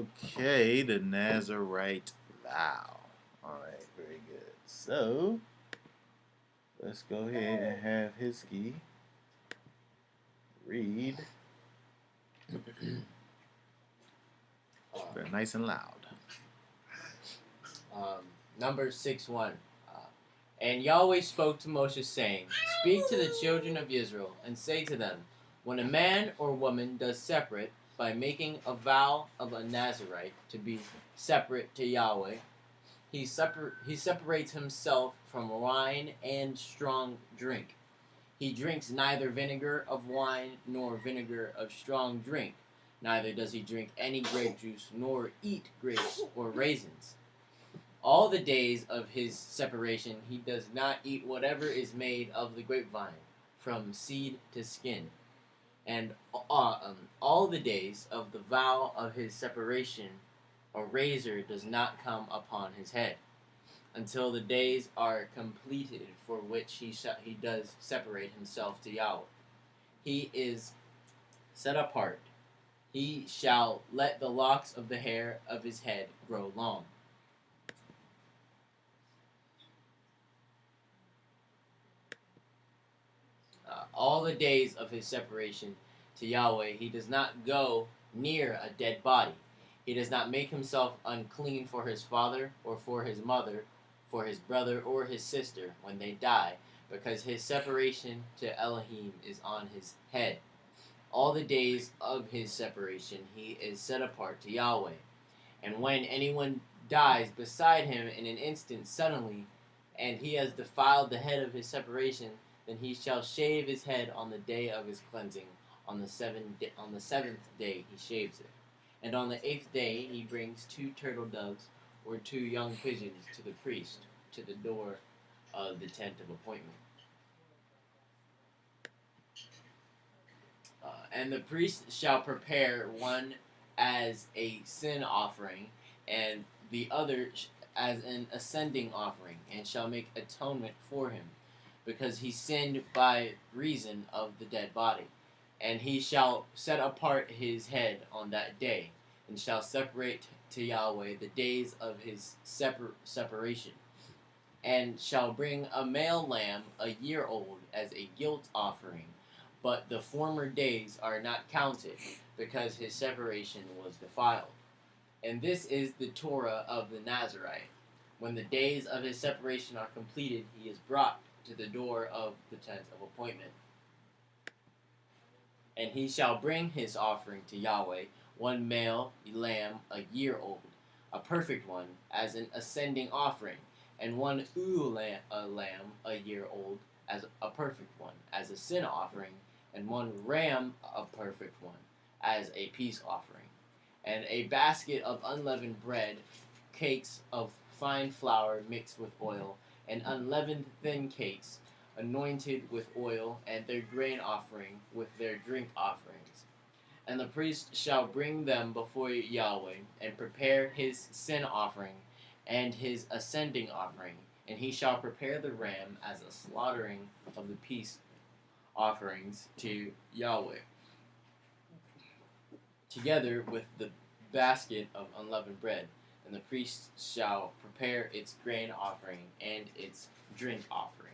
Okay, the Nazarite Vow. Alright, very good. So, let's go ahead and have Hiskey read, but nice and loud. Number 6:1. And Yahweh spoke to Moses, saying, Speak to the children of Israel, and say to them, When a man or woman does separate by making a vow of a Nazarite to be separate to Yahweh, he separates himself from wine and strong drink. He drinks neither vinegar of wine nor vinegar of strong drink. Neither does he drink any grape juice nor eat grapes or raisins. All the days of his separation he does not eat whatever is made of the grapevine, from seed to skin. And all the days of the vow of his separation a razor does not come upon his head, until the days are completed for which he does separate himself to Yahweh. He is set apart. He shall let the locks of the hair of his head grow long. All the days of his separation to Yahweh, he does not go near a dead body. He does not make himself unclean for his father or for his mother, for his brother or his sister when they die, because his separation to Elohim is on his head. All the days of his separation he is set apart to Yahweh. And when anyone dies beside him in an instant suddenly, and he has defiled the head of his separation, then he shall shave his head on the day of his cleansing. On the seventh day he shaves it. And on the 8th day he brings 2 turtle doves or 2 young pigeons to the priest, to the door of the tent of appointment. And the priest shall prepare one as a sin offering, and the other as an ascending offering, and shall make atonement for him, because he sinned by reason of the dead body. And he shall set apart his head on that day, and shall separate to Yahweh the days of his separation, and shall bring a male lamb a year old as a guilt offering. But the former days are not counted, because his separation was defiled. And this is the Torah of the Nazarite. When the days of his separation are completed, he is brought to the door of the tent of appointment. And he shall bring his offering to Yahweh, 1 male lamb a year old, a perfect one, as an ascending offering, and 1 lamb a year old, as a perfect one, as a sin offering, and 1 ram a perfect one, as a peace offering, and a basket of unleavened bread, cakes of fine flour mixed with oil, and unleavened thin cakes, anointed with oil, and their grain offering with their drink offerings. And the priest shall bring them before Yahweh, and prepare his sin offering and his ascending offering, and he shall prepare the ram as a slaughtering of the peace offerings to Yahweh, together with the basket of unleavened bread. And the priest shall prepare its grain offering and its drink offering.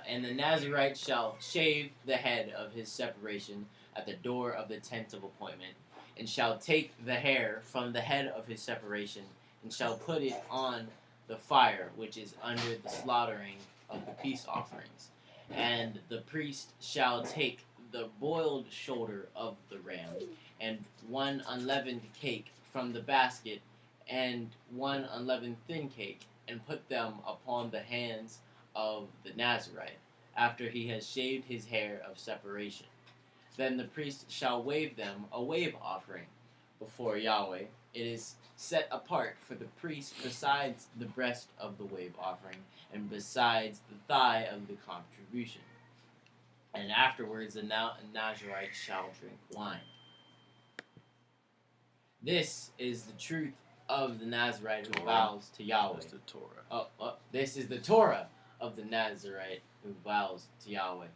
And the Nazarite shall shave the head of his separation at the door of the tent of appointment, and shall take the hair from the head of his separation, and shall put it on the fire which is under the slaughtering of the peace offerings. And the priest shall take the boiled shoulder of the ram, and 1 unleavened cake from the basket, and 1 unleavened thin cake, and put them upon the hands of the Nazarite, after he has shaved his hair of separation. Then the priest shall wave them a wave offering before Yahweh. It is set apart for the priest besides the breast of the wave offering, and besides the thigh of the contribution. And afterwards the Nazarite shall drink wine. This is the truth of the Nazarite who vows to Yahweh. That's the Torah. This is the Torah of the Nazarite who vows to Yahweh.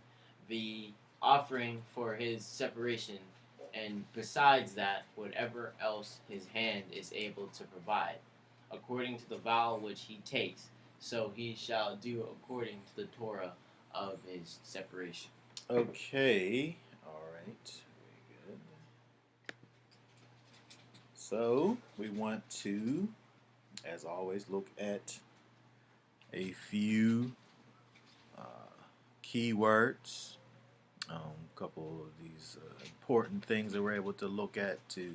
The offering for his separation and besides that, whatever else his hand is able to provide, according to the vow which he takes, so he shall do according to the Torah of his separation. Okay. All right. Very good. So we want to, as always, look at a few uh, keywords, a couple of these important things that we're able to look at to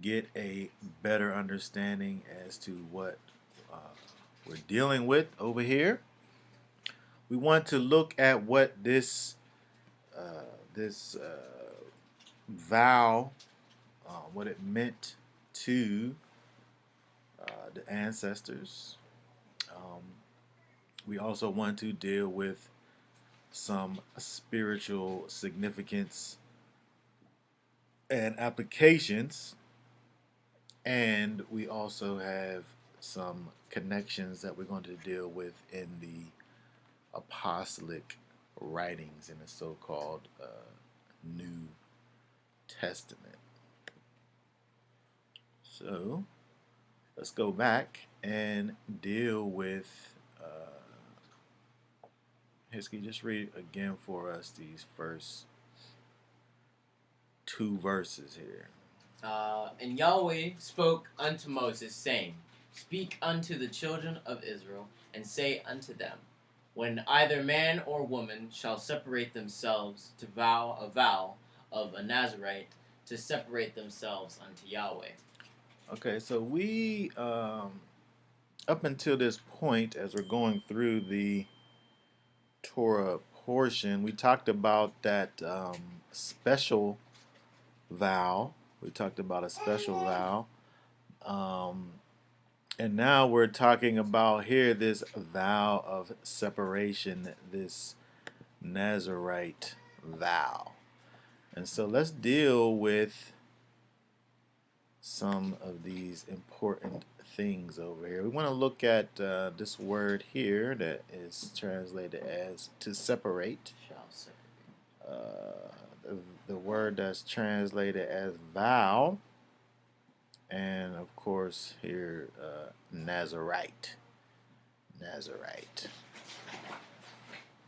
get a better understanding as to what uh, we're dealing with over here. We want to look at what this vow, what it meant to the ancestors. Um, we also want to deal with some spiritual significance and applications, and we also have some connections that we're going to deal with in the apostolic writings in the so-called New Testament. So let's go back and deal with. Hisky, just read again for us these first two verses here. And Yahweh spoke unto Moses, saying, Speak unto the children of Israel, and say unto them, When either man or woman shall separate themselves to vow a vow of a Nazarite, to separate themselves unto Yahweh. Okay, so we, up until this point, as we're going through the Torah portion, we talked about that special vow. We talked about a special vow. And now we're talking about here this vow of separation, this Nazarite vow. And so let's deal with some of these important things over here. We want to look at this word here that is translated as to separate. Shall separate. The word that's translated as vow, and of course here Nazarite. Nazarite.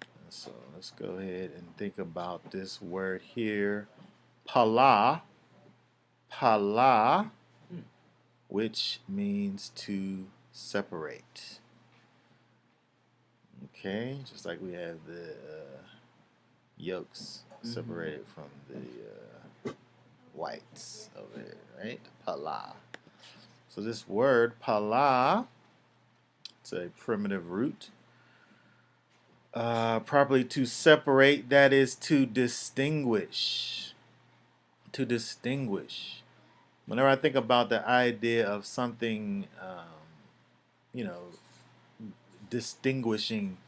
And so let's go ahead and think about this word here, pala. Pala, which means to separate. Okay, just like we have the yolks separated from the whites over here, right? Pala. So this word pala, it's a primitive root. Properly to separate, that is to distinguish. To distinguish. Whenever I think about the idea of something, distinguishing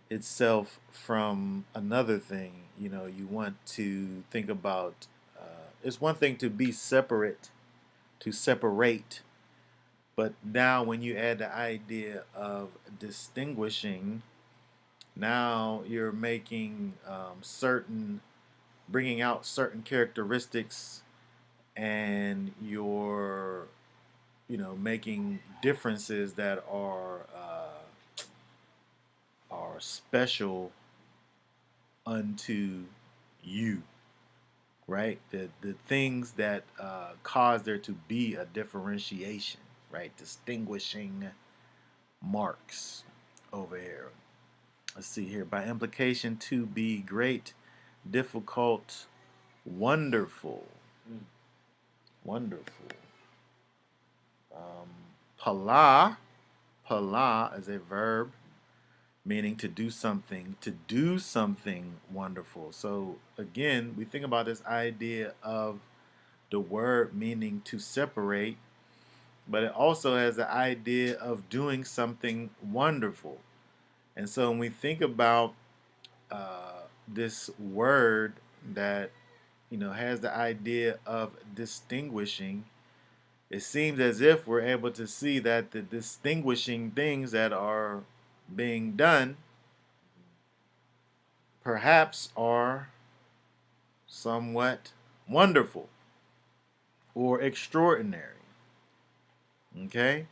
itself from another thing, you want to think about. It's one thing to be separate, to separate, but now when you add the idea of distinguishing, now you're making bringing out certain characteristics, and you're, making differences that are special unto you, right? The things that cause there to be a differentiation, right? Distinguishing marks over here. Let's see here. By implication, to be great, difficult, wonderful. Wonderful. Pala is a verb meaning to do something wonderful. So again, we think about this idea of the word meaning to separate, but it also has the idea of doing something wonderful. And so when we think about this word that has the idea of distinguishing, it seems as if we're able to see that the distinguishing things that are being done perhaps are somewhat wonderful, or extraordinary. Okay?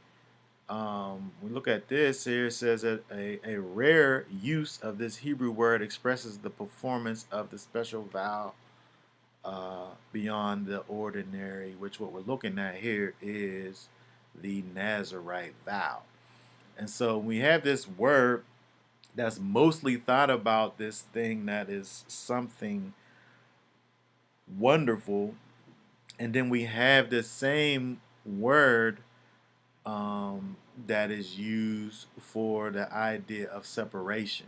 We look at this here. It says that a rare use of this Hebrew word expresses the performance of the special vow beyond the ordinary, which what we're looking at here is the Nazarite vow. And so we have this word that's mostly thought about this thing that is something wonderful. And then we have the same word that is used for the idea of separation.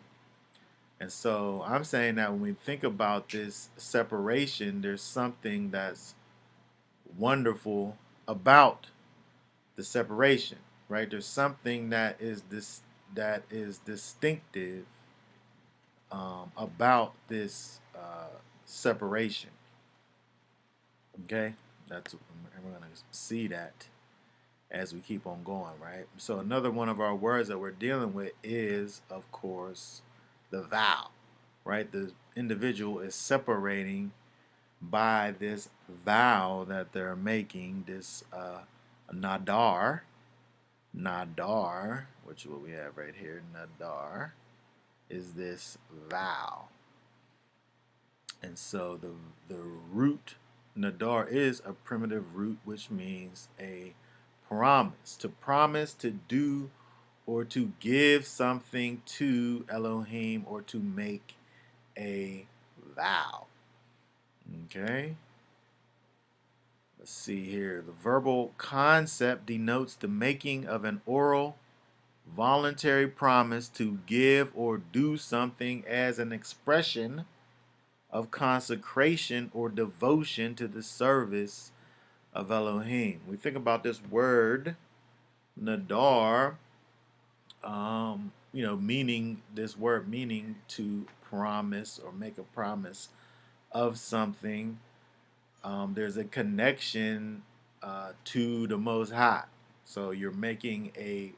And so I'm saying that when we think about this separation, there's something that's wonderful about the separation, right? There's something that is distinctive about this separation. Okay, that's and we're gonna see that as we keep on going, right? So another one of our words that we're dealing with is, of course, the vow, right? The individual is separating by this vow that they're making, this nadar, nadar, which is what we have right here, nadar, is this vow. And so the root nadar is a primitive root, which means a promise, to promise to do or to give something to Elohim or to make a vow. Okay? Let's see here. The verbal concept denotes the making of an oral, voluntary promise to give or do something as an expression of consecration or devotion to the service of Elohim. We think about this word, nadar, meaning this word meaning to promise or make a promise of something. There's a connection to the Most High. So you're making a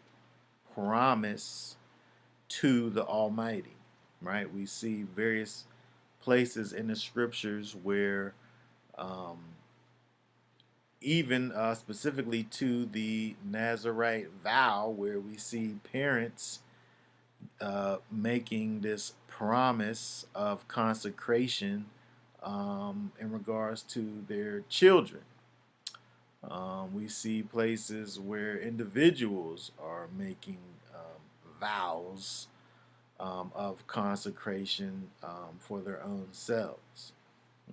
promise to the Almighty, right? We see various places in the scriptures where um, even specifically to the Nazarite vow, where we see parents making this promise of consecration in regards to their children. We see places where individuals are making vows of consecration for their own selves.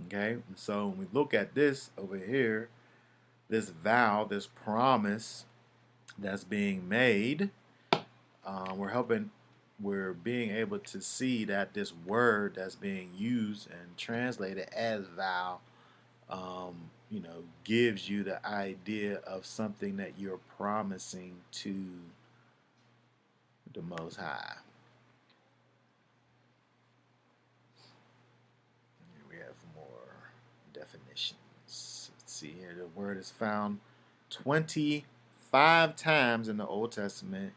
Okay, and so when we look at this over here, this vow, this promise that's being made, we're being able to see that this word that's being used and translated as vow, gives you the idea of something that you're promising to the Most High. Here we have more definitions. Let's see here. The word is found 25 times in the Old Testament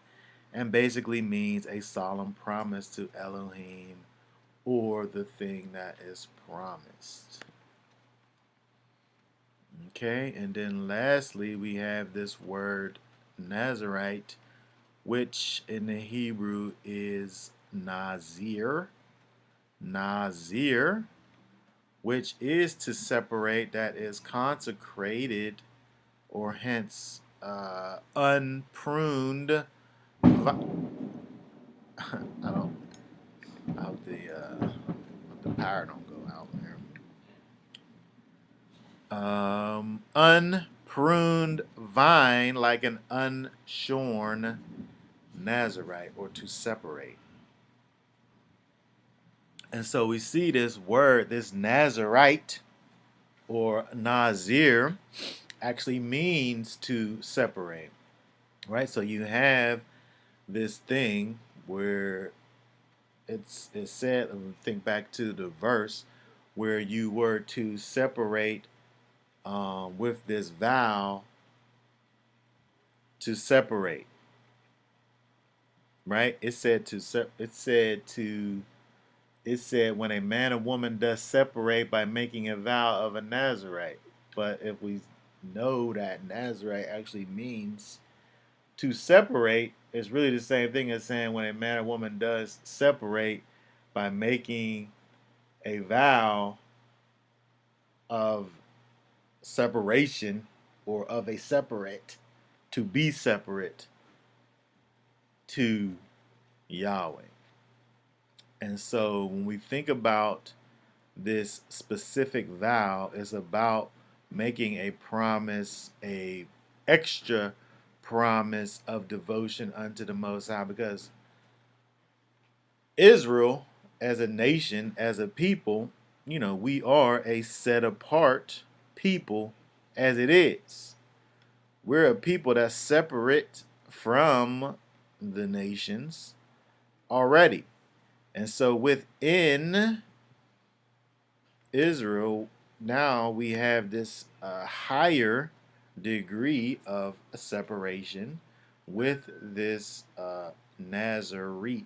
and basically means a solemn promise to Elohim or the thing that is promised. Okay, and then lastly, we have this word Nazarite, which in the Hebrew is Nazir. Nazir, which is to separate, that is consecrated, or hence unpruned. I don't. I hope the power don't go out there. Unpruned vine, like an unshorn Nazarite, or to separate. And so we see this word, this Nazarite or Nazir, actually means to separate, right? So you have this thing where it's said, think back to the verse where you were to separate with this vow to separate, right? It said to it said when a man or woman does separate by making a vow of a Nazarite. But if we know that Nazarite actually means to separate, it's really the same thing as saying when a man or woman does separate by making a vow of separation or of a separate, to be separate to Yahweh. And so when we think about this specific vow, it's about making a promise, a extra promise of devotion unto the Most High, because Israel as a nation, as a people, we are a set apart people as it is. We're a people that's separate from the nations already. And so within Israel, now we have this higher degree of separation with this Nazarite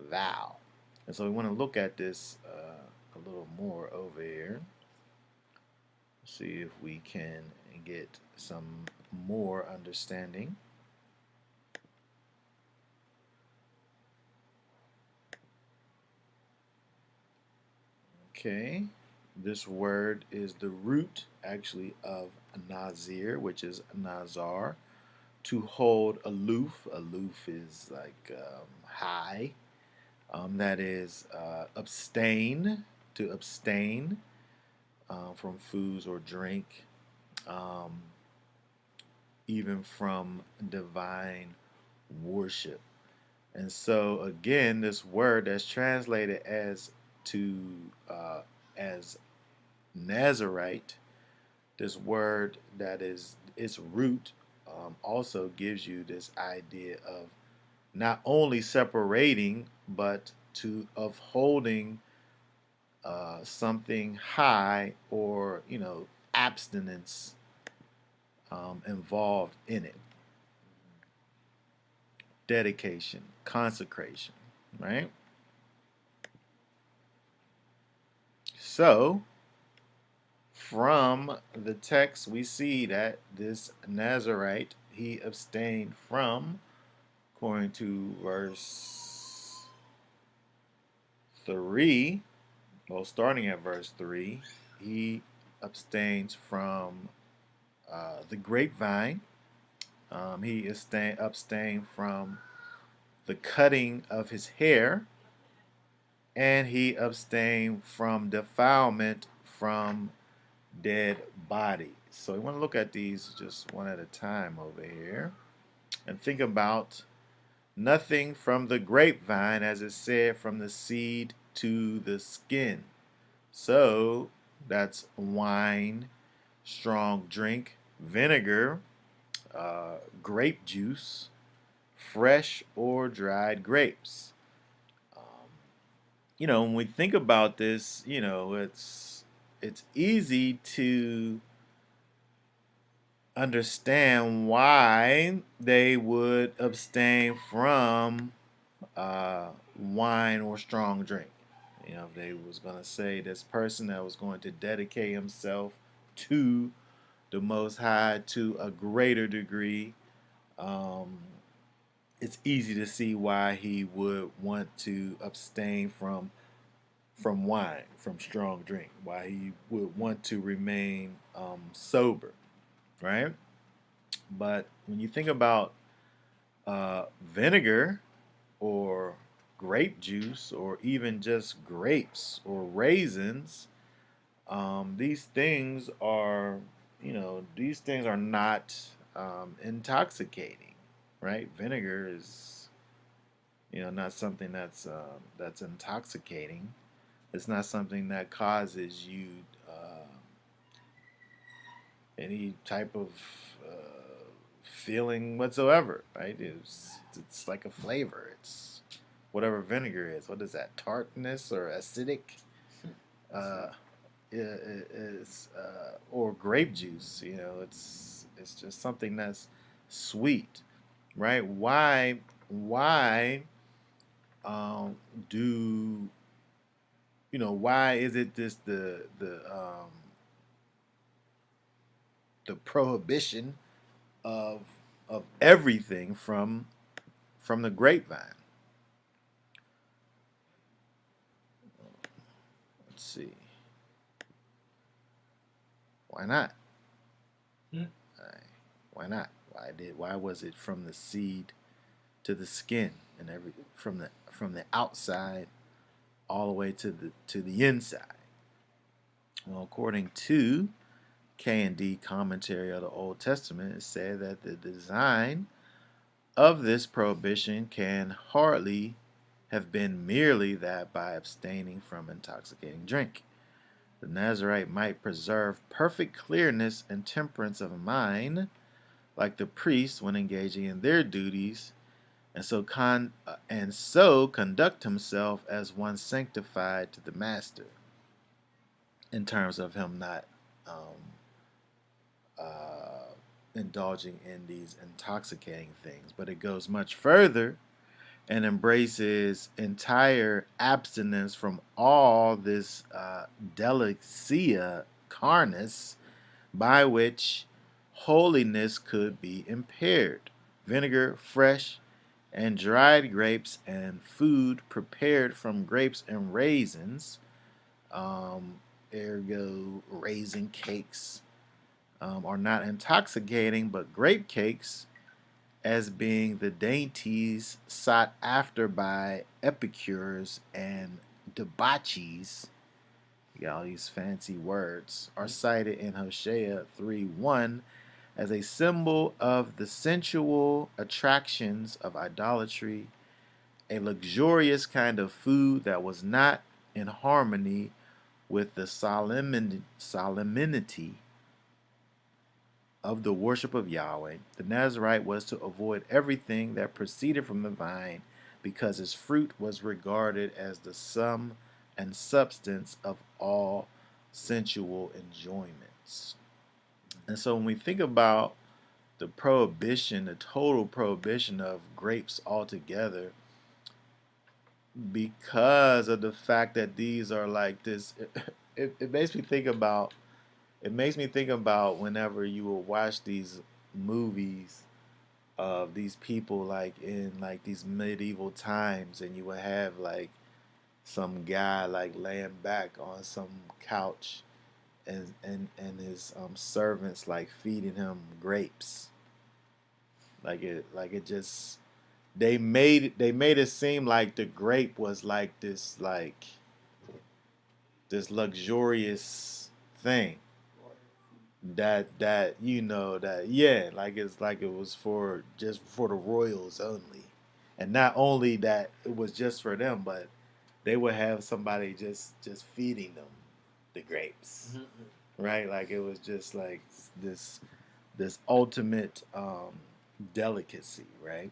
vow. And so we want to look at this a little more over here. See if we can get some more understanding. Okay, this word is the root actually of Nazir, which is Nazar, to hold aloof. Aloof is like high. That is abstain, to abstain from foods or drink, um, even from divine worship. And so again, this word that's translated to as Nazarite, this word that is its root also gives you this idea of not only separating, but of holding something high, or abstinence involved in it, dedication, consecration, right? So from the text, we see that this Nazarite, he abstained from, according to verse 3, well, starting at verse 3, he abstains from the grapevine. He abstained from the cutting of his hair, and he abstained from defilement from dead bodies. So we want to look at these just one at a time over here and think about nothing from the grapevine, as it said, from the seed to the skin. So that's wine, strong drink, vinegar, grape juice, fresh or dried grapes. When we think about this, it's easy to understand why they would abstain from wine or strong drink. If they was going to say this person that was going to dedicate himself to the Most High to a greater degree, it's easy to see why he would want to abstain from wine, from strong drink, why he would want to remain sober, right? But when you think about vinegar or grape juice or even just grapes or raisins, these things are, these things are not intoxicating, right? Vinegar is, not something that's intoxicating. It's not something that causes you any type of feeling whatsoever, right? It's like a flavor. It's whatever vinegar is. What is that? Tartness or acidic? Uh, is or grape juice. It's just something that's sweet, right? Why um, do why is it this the prohibition of everything from the grapevine? Let's see. Why not? Hmm. Why not? Why was it from the seed to the skin and from the outside all the way to the inside? Well, according to K&D commentary of the Old Testament, it said that the design of this prohibition can hardly have been merely that by abstaining from intoxicating drink, the Nazarite might preserve perfect clearness and temperance of mind, like the priests when engaging in their duties, and so conduct himself as one sanctified to the master, in terms of him not um, indulging in these intoxicating things. But it goes much further and embraces entire abstinence from all this delicia carnis by which holiness could be impaired. Vinegar, fresh and dried grapes, and food prepared from grapes and raisins, um, ergo raisin cakes, are not intoxicating, but grape cakes, as being the dainties sought after by epicures and debauchees, you got all these fancy words, are cited in Hosea 3:1 as a symbol of the sensual attractions of idolatry, a luxurious kind of food that was not in harmony with the solemnity of the worship of Yahweh. The Nazarite was to avoid everything that proceeded from the vine because his fruit was regarded as the sum and substance of all sensual enjoyments. And so when we think about the prohibition, the total prohibition of grapes altogether, because of the fact that these are like this, it makes me think about whenever you will watch these movies of these people like in like these medieval times, and you would have like some guy like laying back on some couch, and his servants like feeding him grapes. Like it just they made it seem like the grape was like this luxurious thing that that, yeah, like it's like it was for just for the royals only, and not only that it was just for them, but they would have somebody just feeding them the grapes, right? Like it was just like this ultimate delicacy, right?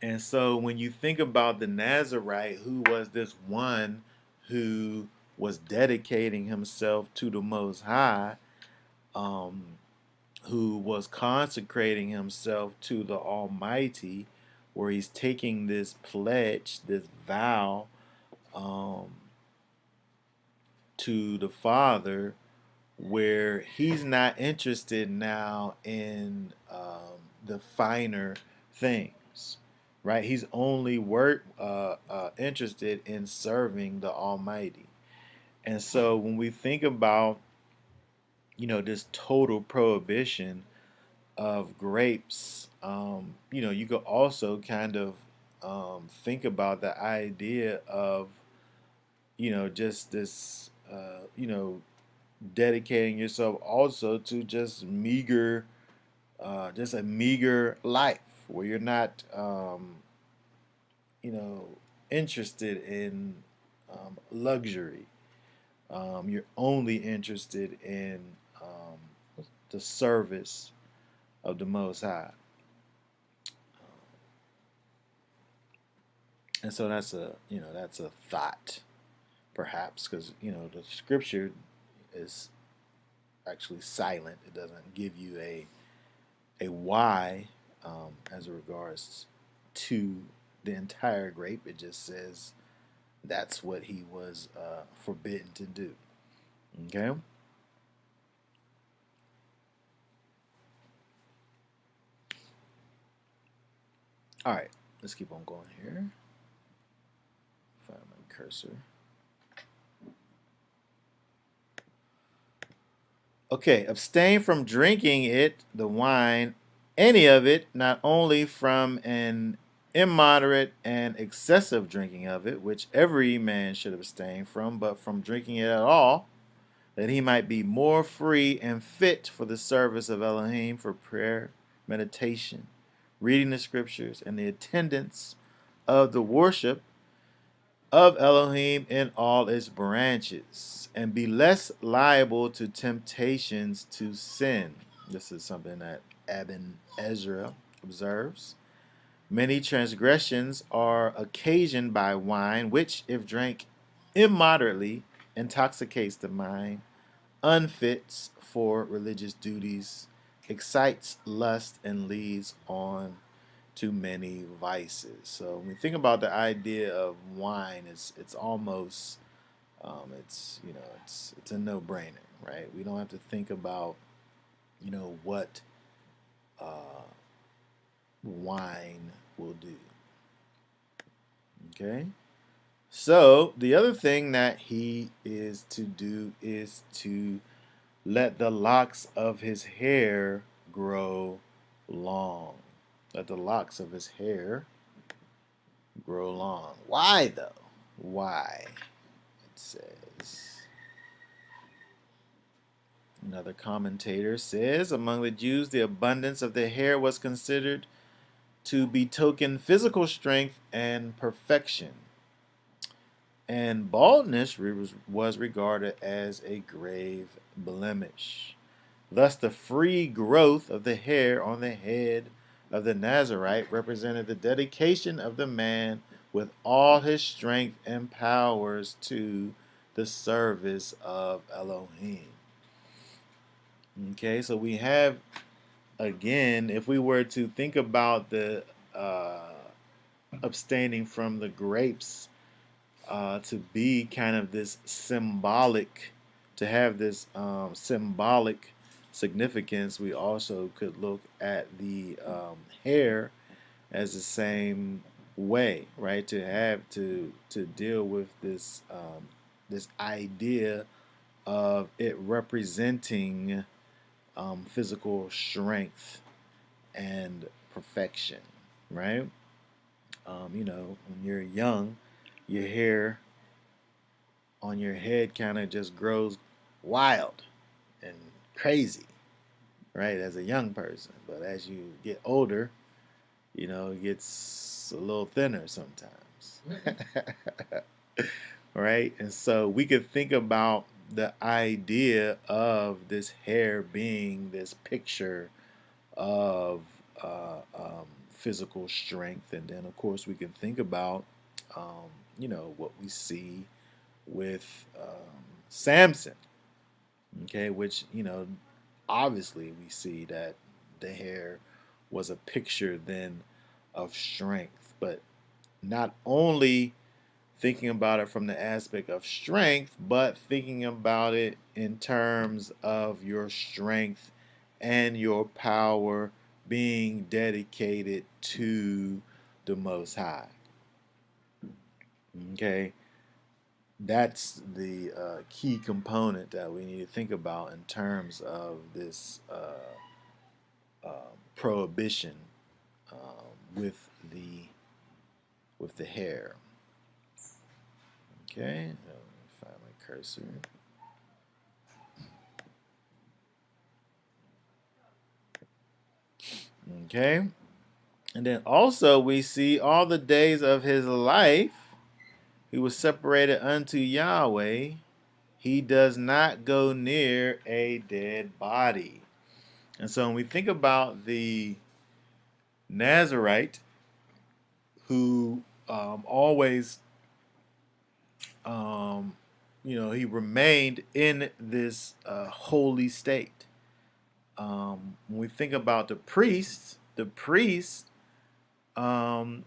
And so when you think about the Nazarite, who was this one who was dedicating himself to the Most High, um, who was consecrating himself to the Almighty, where he's taking this pledge, this vow, um, to the Father, where he's not interested now in the finer things, right? He's only interested in serving the Almighty. And so when we think about, this total prohibition of grapes, you could also kind of think about the idea of, just this, dedicating yourself also to just a meager life where you're not, you know, interested in luxury. You're only interested in the service of the Most High. And so that's a thought, perhaps, because the scripture is actually silent. It doesn't give you a why as regards to the entire grape. It just says that's what he was forbidden to do. Okay? All right, let's keep on going here. Find my cursor. Okay, abstain from drinking it, the wine, any of it, not only from an immoderate and excessive drinking of it, which every man should abstain from, but from drinking it at all, that he might be more free and fit for the service of Elohim, for prayer, meditation, reading the scriptures, and the attendance of the worship of Elohim in all its branches, and be less liable to temptations to sin. This is something that Abin Ezra observes. Many transgressions are occasioned by wine, which, if drank immoderately, intoxicates the mind, unfits for religious duties, excites lust, and leads on to many vices. So when we think about the idea of wine, it's almost it's a no-brainer, right? We don't have to think about what uh, wine will do. Okay. So the other thing that he is to do is to let the locks of his hair grow long. Let the locks of his hair grow long. Why though? Why? It says. Another commentator says, among the Jews, the abundance of the hair was considered to betoken physical strength and perfection, and baldness was regarded as a grave blemish. Thus, the free growth of the hair on the head of the Nazarite represented the dedication of the man with all his strength and powers to the service of Elohim. Okay, so we have, again, if we were to think about the abstaining from the grapes to be kind of this symbolic, to have this symbolic significance, we also could look at the hair as the same way, right? To have to deal with this idea of it representing physical strength and perfection, right? When you're young, your hair on your head kind of just grows wild and crazy, right? As a young person. But as you get older, it gets a little thinner sometimes. Right? And so we could think about the idea of this hair being this picture of physical strength. And then, of course, we can think about, what we see with Samson, okay, which, obviously we see that the hair was a picture then of strength, but not only thinking about it from the aspect of strength, but thinking about it in terms of your strength and your power being dedicated to the Most High. Okay, that's the key component that we need to think about in terms of this prohibition with the hair. Okay, let me find my cursor. Okay, and then also we see all the days of his life he was separated unto Yahweh. He does not go near a dead body. And so when we think about the Nazarite who always, he remained in this holy state. When we think about the priests um,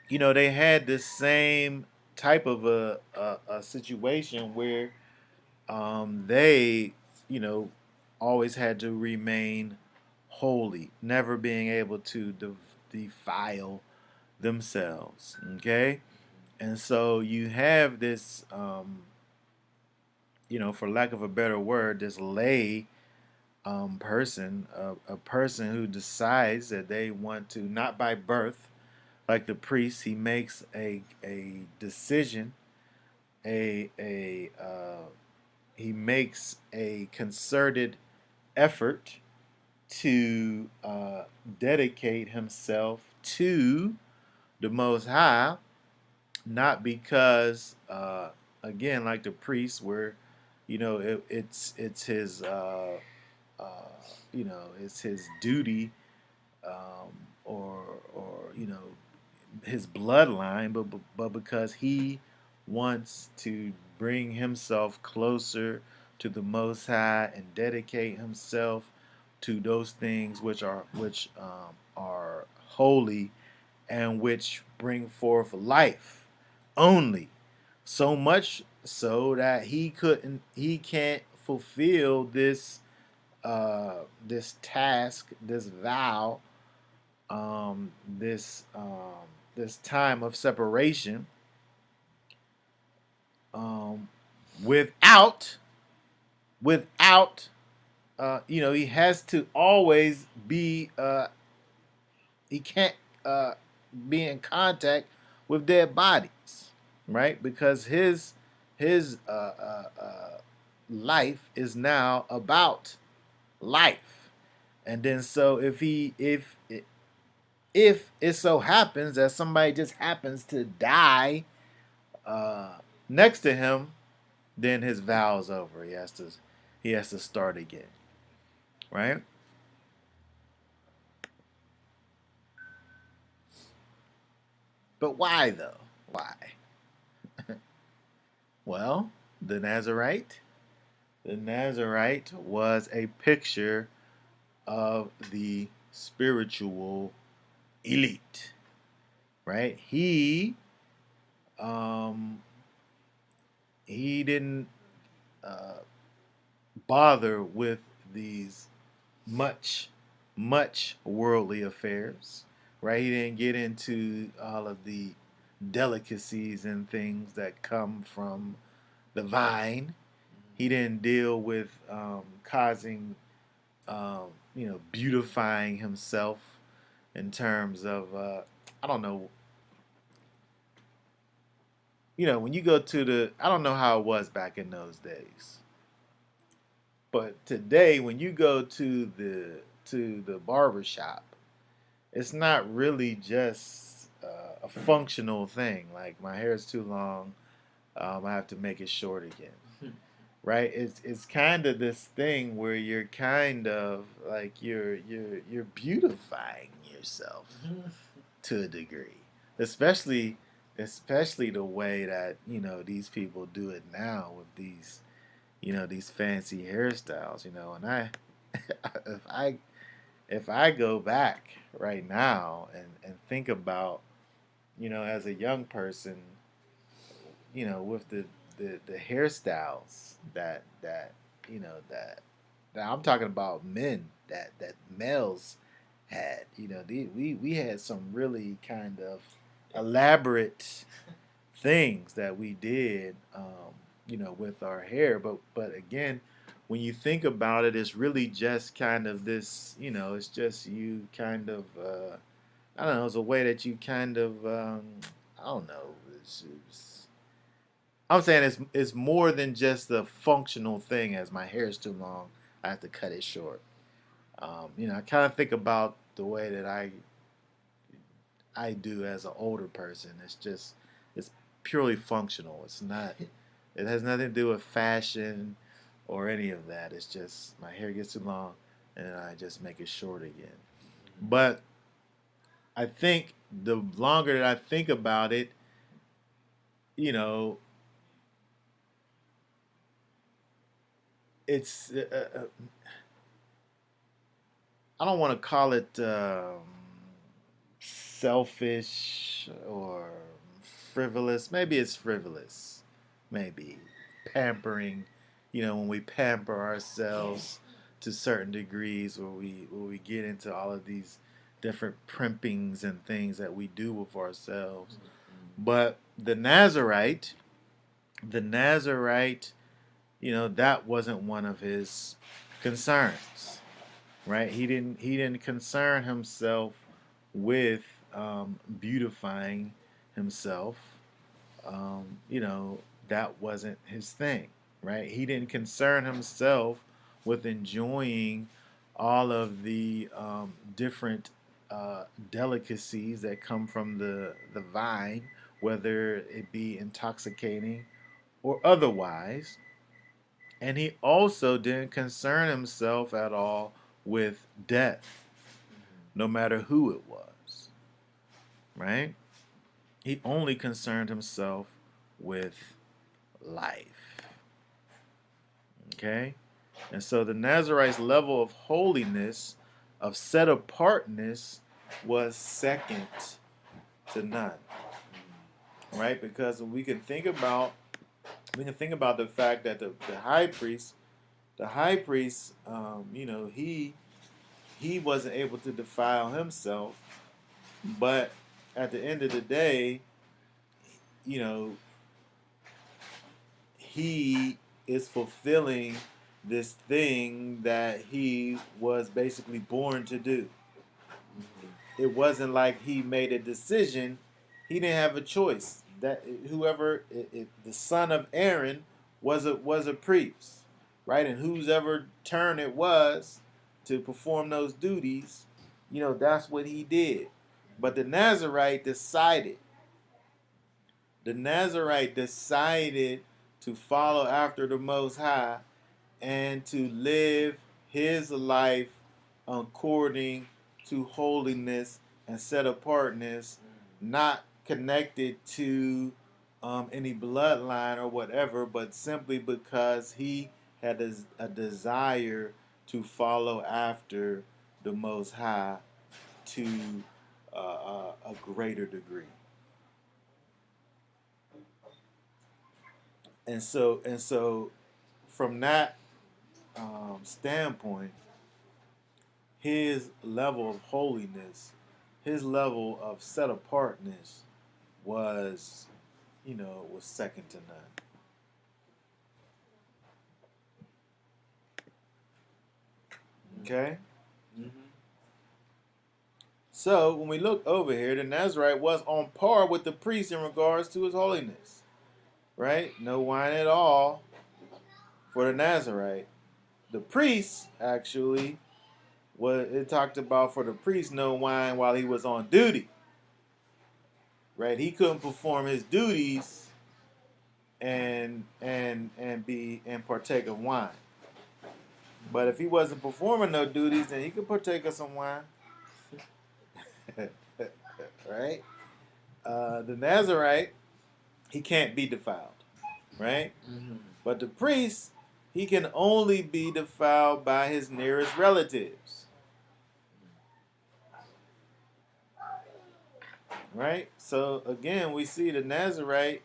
they had this same type of a situation where they, you know, always had to remain holy, never being able to defile themselves. Okay, and so you have this, for lack of a better word, this lay person, a person who decides that they want to, not by birth, like the priest, he makes a decision, a he makes a concerted effort to dedicate himself to the Most High, not because, again, like the priest, where it's his uh, it's his duty, um, or his bloodline, but because he wants to bring himself closer to the Most High and dedicate himself to those things which are holy and which bring forth life only. So much so that he can't fulfill this task, this vow, this time of separation, um, without he has to always be he can't uh, be in contact with dead bodies, right? Because his life is now about life, and then so if it so happens that somebody just happens to die uh, next to him, then his vow's over. He has to start again, right? But why though? Why? Well, the Nazarite. The Nazarite was a picture of the spiritual elite, right? Um, he didn't uh, bother with these much, much worldly affairs, right? He didn't get into all of the delicacies and things that come from the vine. He didn't deal with causing, beautifying himself in terms of, I don't know, when you go to I don't know how it was back in those days, but today when you go to the barber shop, it's not really just a functional thing. Like my hair is too long, I have to make it short again, right? It's kind of this thing where you're kind of like you're beautifying yourself to a degree, especially especially the way that these people do it now with these fancy hairstyles, and if I if I go back right now and think about, as a young person, with the hairstyles that I'm talking about, men that males had, we had some really kind of elaborate things that we did, with our hair. But again, when you think about it, it's really just kind of this, it's just you kind of, I don't know, it's a way that you kind of, I don't know, I'm saying it's more than just a functional thing. As my hair is too long, I have to cut it short. I kind of think about the way that I do as an older person. It's purely functional. It's not. It has nothing to do with fashion or any of that. It's just my hair gets too long, and then I just make it short again. But I think the longer that I think about it, you know, it's I don't want to call it selfish or frivolous. Maybe it's frivolous. Maybe pampering. When we pamper ourselves to certain degrees, where we get into all of these different primpings and things that we do with ourselves. But the Nazarite, that wasn't one of his concerns, right? He didn't concern himself with beautifying himself. That wasn't his thing, right? He didn't concern himself with enjoying all of the different delicacies that come from the vine, whether it be intoxicating or otherwise. And he also didn't concern himself at all with death, no matter who it was, right? He only concerned himself with life. Okay? And so the Nazarite's level of holiness, of set apartness, was second to none. Right? Because we can think about the fact that the high priest, he wasn't able to defile himself, but at the end of the day, you know, he is fulfilling this thing that he was basically born to do. It wasn't like he made a decision; he didn't have a choice. That whoever, the son of Aaron, was a priest, right? And whose ever turn it was to perform those duties, that's what he did. But the Nazarite decided to follow after the Most High and to live his life according to holiness and set apartness, not connected to any bloodline or whatever, but simply because he had a desire to follow after the Most High to a greater degree. And so from that standpoint, his level of holiness, his level of set apartness was, was second to none. Okay? Mm-hmm. So when we look over here, the Nazarite was on par with the priest in regards to his holiness. Right? No wine at all for the Nazarite. The priest, actually, it talked about for the priest no wine while he was on duty. Right? He couldn't perform his duties and partake of wine. But if he wasn't performing no duties, then he could partake of some wine. Right? The Nazarite, he can't be defiled. Right? Mm-hmm. But the priest, he can only be defiled by his nearest relatives. Right? So again, we see the Nazarite,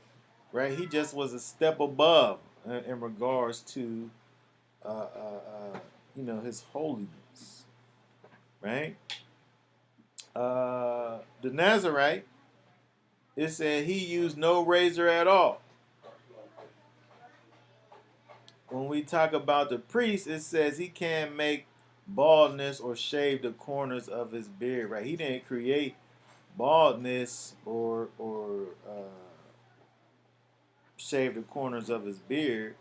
right? He just was a step above in regards to, his holiness. Right? The Nazarite, it said he used no razor at all. When we talk about the priest, it says he can't make baldness or shave the corners of his beard. Right? He didn't create baldness or shave the corners of his beard,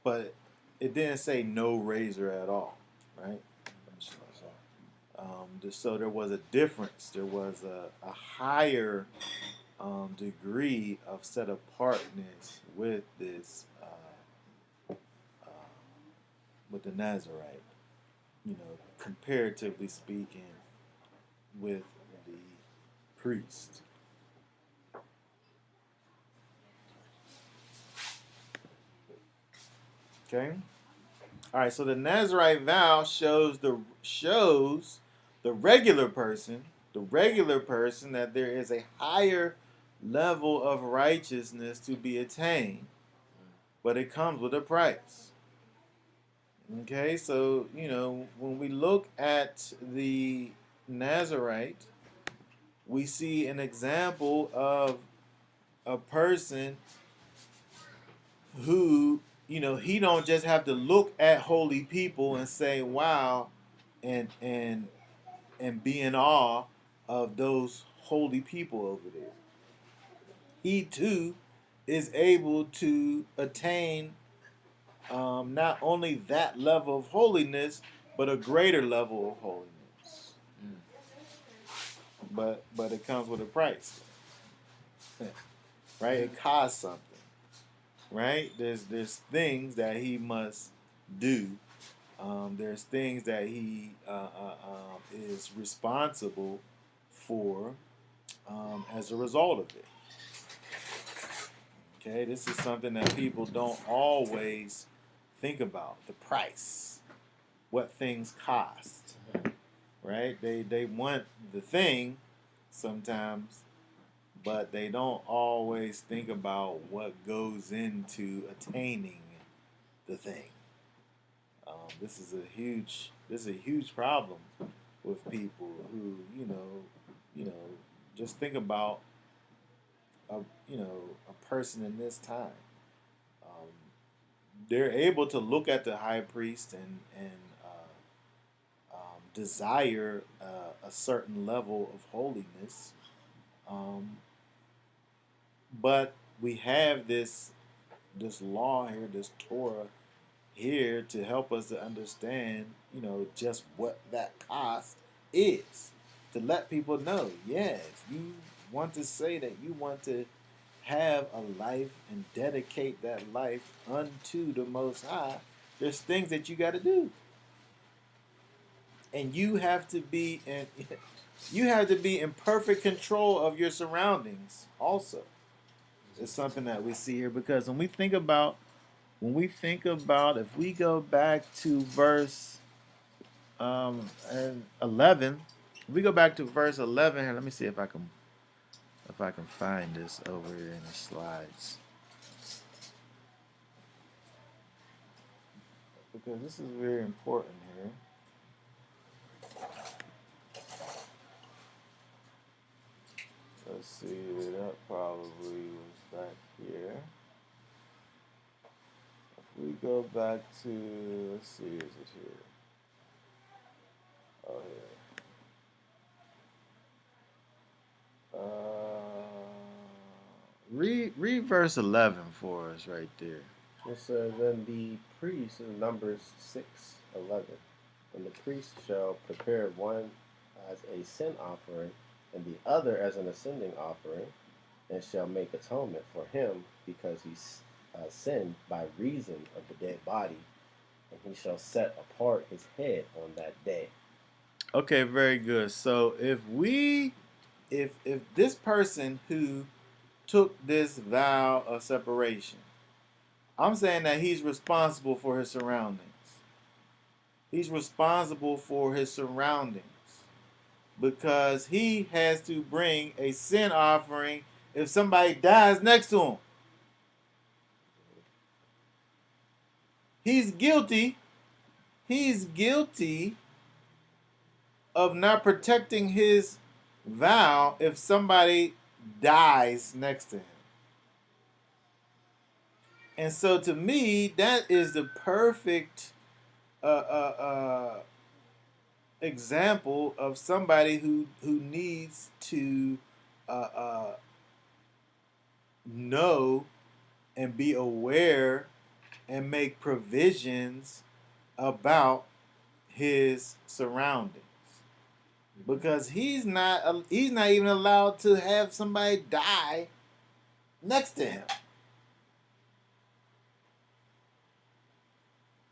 but it didn't say no razor at all, right? So there was a difference. There was a higher degree of set apartness with this, with the Nazarite. Comparatively speaking, with the priest. Okay. All right. So the Nazarite vow shows the regular person, that there is a higher level of righteousness to be attained, but it comes with a price. Okay, so when we look at the Nazarite, we see an example of a person who, he don't just have to look at holy people and say, "Wow," and be in awe of those holy people over there. He too is able to attain not only that level of holiness, but a greater level of holiness. Mm. But it comes with a price, right? It costs something, right? There's things that he must do. There's things that he is responsible for as a result of it. Okay, this is something that people don't always think about: the price, what things cost, right? They want the thing sometimes, but they don't always think about what goes into attaining the thing. This is a huge problem with people who just think about a a person in this time. Um, they're able to look at the high priest and desire a certain level of holiness, um, but we have this law here, this Torah here, to help us to understand, just what that cost is. To let people know, yeah, if you want to say that you want to have a life and dedicate that life unto the Most High, there's things that you got to do, and you have to be in perfect control of your surroundings. Also, it's something that we see here, because if we go back to verse and 11, if we go back to verse 11 here, let me see if I can find this over here in the slides, because this is very important here. Let's see, that probably was back here. If we go back to, let's see, is it here? Oh, yeah. Read verse 11 for us right there. It says, "Then the priest," in Numbers 6:11, "and the priest shall prepare one as a sin offering, and the other as an ascending offering, and shall make atonement for him, because he sinned by reason of the dead body, and he shall set apart his head on that day." Okay, very good. So if this person who took this vow of separation, I'm saying that he's responsible for his surroundings. He's responsible for his surroundings, because he has to bring a sin offering if somebody dies next to him. He's guilty. He's guilty of not protecting his vow if somebody dies next to him. And so, to me, that is the perfect uh, uh, uh, example of somebody who needs to uh, know and be aware and make provisions about his surroundings, because he's not even allowed to have somebody die next to him.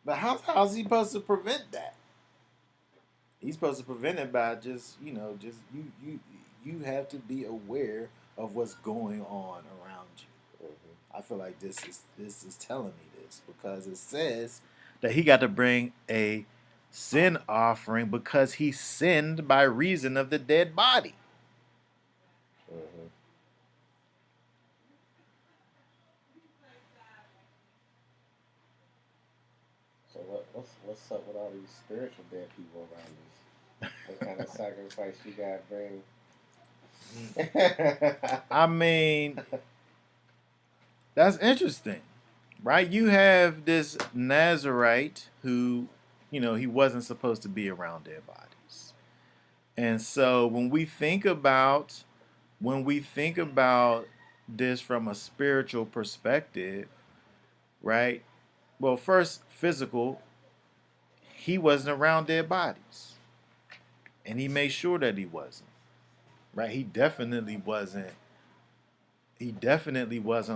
But how's he supposed to prevent that? He's supposed to prevent it by just you have to be aware of what's going on around you. I feel like this is telling me this, because it says that he got to bring a sin offering because he sinned by reason of the dead body. Mm-hmm. So what's up with all these spiritual dead people around us? What kind of sacrifice you gotta bring? I mean, that's interesting, right? You have this Nazarite who, he wasn't supposed to be around dead bodies. And so when we think about this from a spiritual perspective, right? Well, first, physical, he wasn't around dead bodies. And he made sure that he wasn't. Right? He definitely wasn't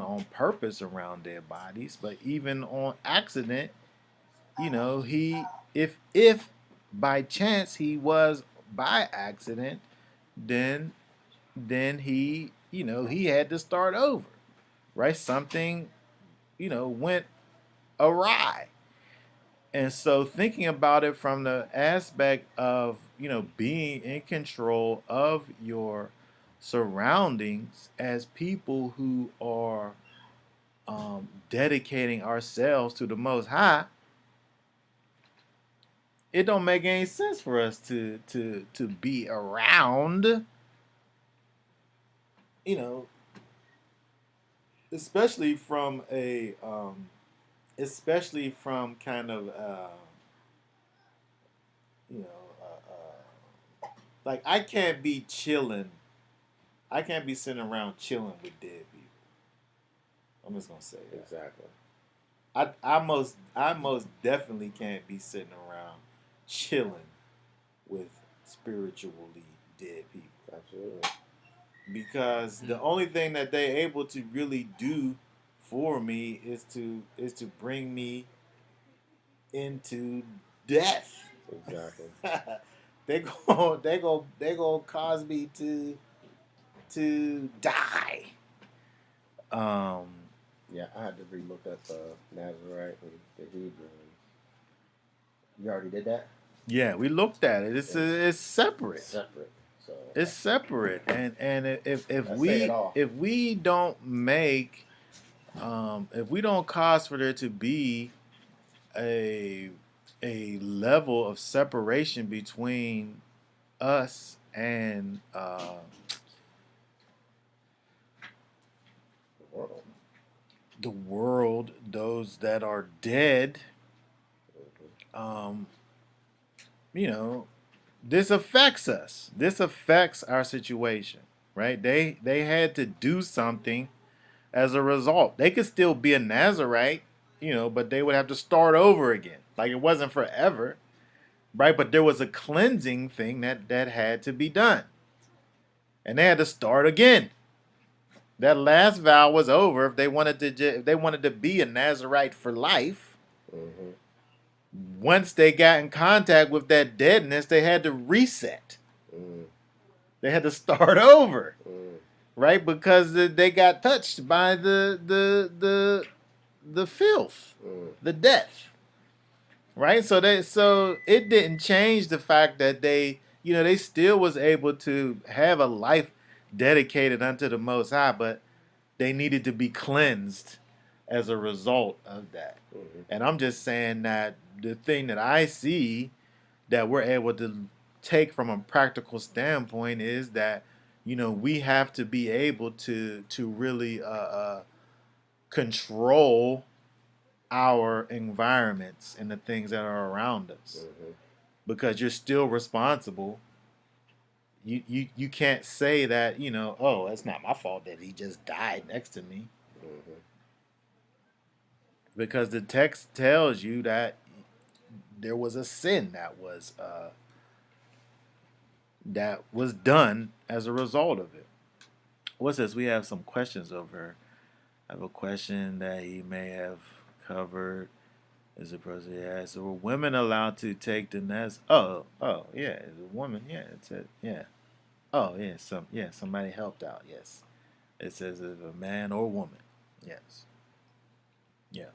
on purpose around dead bodies, but even on accident, he if by chance he was by accident, then he had to start over. Right? Something, went awry. And so thinking about it from the aspect of, being in control of your surroundings as people who are dedicating ourselves to the Most High, it don't make any sense for us to be around, you know, especially from especially from kind of you know like I can't be chilling. I can't be sitting around chilling with dead people. I'm just gonna say that. Exactly. I most definitely can't be sitting around chilling with spiritually dead people Absolutely. because the only thing that they're able to really do for me is to bring me into death. Exactly. They go cause me to die. Um, Yeah, I had to relook up Nazarite and the Hebrew. You already did that? yeah, we looked at it. It's separate. Separate. So It's separate, and if let's say it we all. if we don't make if we don't cause for there to be a level of separation between us and The world. the world, those that are dead, Mm-hmm. you know, this affects us. This affects our situation, right? They had to do something as a result. They could still be a Nazarite, but they would have to start over again. Like it wasn't forever, right? But there was a cleansing thing that had to be done, and they had to start again. That last vow was over. If they wanted to be a Nazarite for life, Mm-hmm. once they got in contact with that deadness, they had to reset. Mm. They had to start over, Mm. right? Because they got touched by the filth, Mm. the death, right? So it didn't change the fact that they still was able to have a life dedicated unto the Most High, but they needed to be cleansed as a result of that. Mm-hmm. And I'm just saying that the thing that I see that we're able to take from a practical standpoint is that we have to be able to really control our environments and the things that are around us Mm-hmm. because you're still responsible. You can't say that oh, it's not my fault that he just died next to me, Mm-hmm. because the text tells you that there was a sin that was done as a result of it. What's this? We have some questions over here. I have a question that he may have covered. Is a person asked, so were women allowed to take the nest? Oh, yeah, it's a woman. Yeah, it said, yeah. Oh, yeah, somebody helped out. Yes, it says if a man or woman. Yes, yes.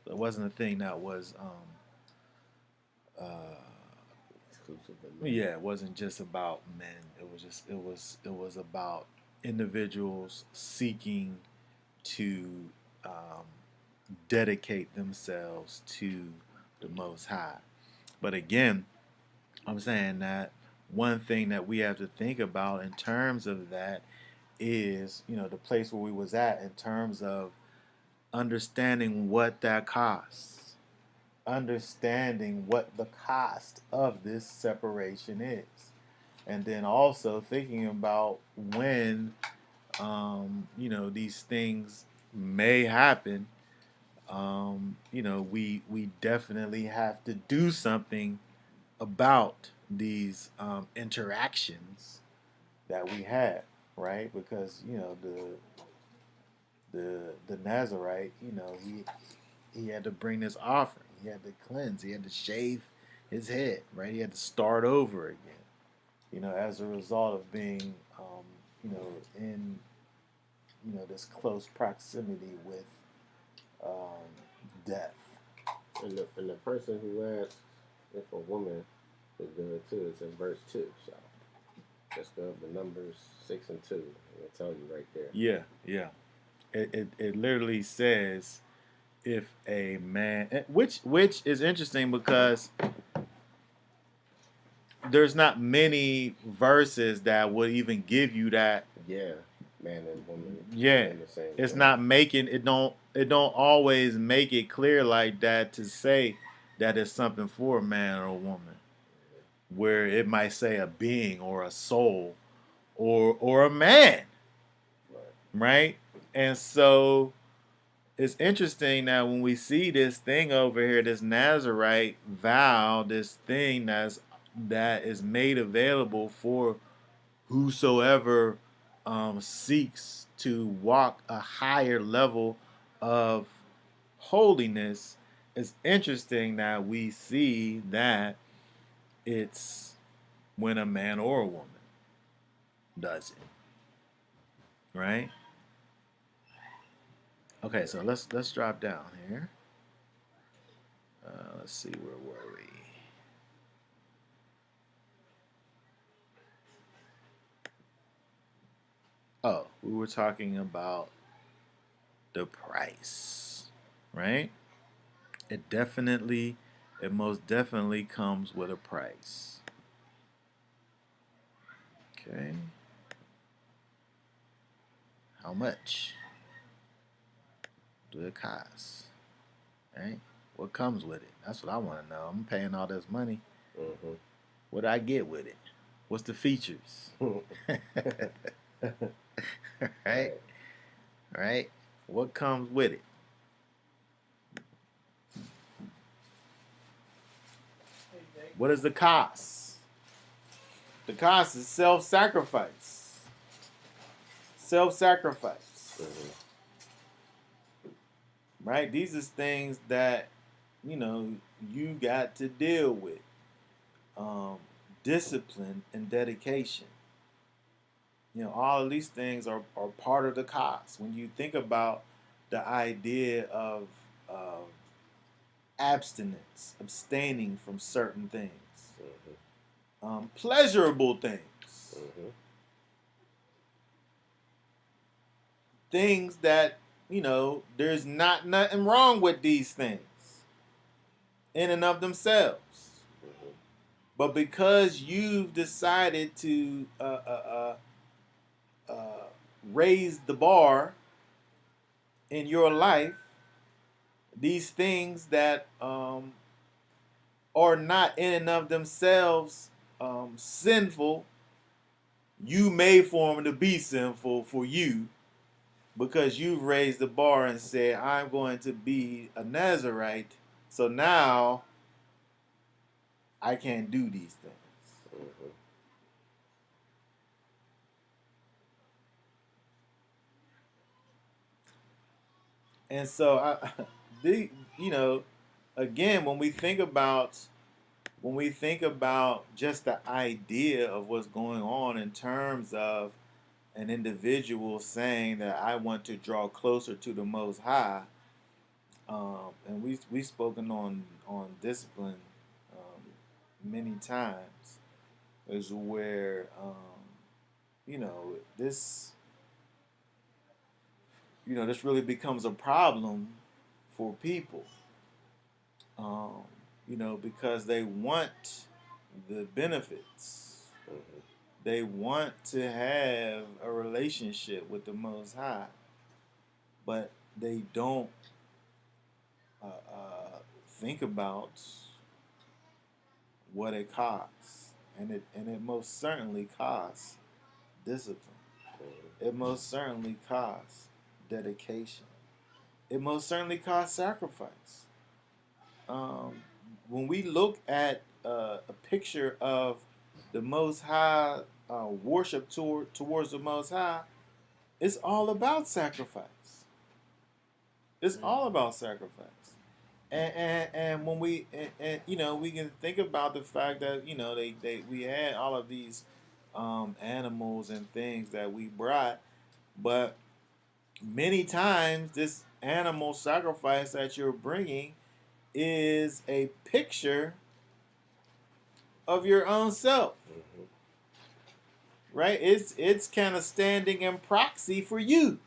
So it wasn't a thing that was uh, Exclusive of men. yeah, it wasn't just about men. It was about individuals seeking to um, dedicate themselves to the Most High. But again, I'm saying that one thing that we have to think about in terms of that is, the place where we was at in terms of understanding what that costs, understanding what the cost of this separation is, and then also thinking about when, these things may happen. We definitely have to do something about these interactions that we have, right? Because the Nazarite, he had to bring this offering. He had to cleanse. He had to shave his head, right? He had to start over again. As a result of being, in this close proximity with death. And the person who asks if a woman is good too is in verse 2. So just go to Numbers 6 and 2. It'll tell you right there. Yeah, yeah. It literally says if a man, which is interesting because there's not many verses that would even give you that. Yeah, man and woman Yeah, in the same it's thing. not making it don't always make it clear like that to say that it's something for a man or a woman, where it might say a being or a soul or a man, right? And so it's interesting that when we see this thing over here, this Nazarite vow, this thing that is made available for whosoever seeks to walk a higher level of holiness. It's interesting that we see that it's when a man or a woman does it, right? Okay, so let's drop down here. Let's see, where were we? Oh, we were talking about the price, right? It most definitely comes with a price. Okay. How much do it cost? Right? What comes with it? That's what I want to know. I'm paying all this money. Mm-hmm. What do I get with it? What's the features? Right? Right? What comes with it? What is the cost? The cost is self-sacrifice. Self-sacrifice. Mm-hmm. Right? These are things that, you got to deal with. Um, Discipline and dedication. All of these things are part of the cost. When you think about the idea of abstinence, abstaining from certain things, pleasurable things, Mm-hmm. things that, there's nothing wrong with these things in and of themselves. Mm-hmm. But because you've decided to uh, raise the bar in your life, these things that are not in and of themselves sinful, you made for them to be sinful for you because you've raised the bar and said, I'm going to be a Nazarite, so now I can't do these things. Mm-hmm. And so, the you know, again, when we think about just the idea of what's going on in terms of an individual saying that I want to draw closer to the Most High, and we spoken on discipline many times is where you know this this really becomes a problem for people. Um, because they want the benefits. Mm-hmm. They want to have a relationship with the Most High, but they don't think about what it costs, and it most certainly costs discipline. Mm-hmm. It most certainly costs dedication. It most certainly costs sacrifice. Um, when we look at a picture of the Most High, worship towards the Most High, it's all about sacrifice. It's all about sacrifice. And when we can think about the fact that we had all of these animals and things that we brought, but many times this animal sacrifice that you're bringing is a picture of your own self, Mm-hmm. right? It's kind of standing in proxy for you.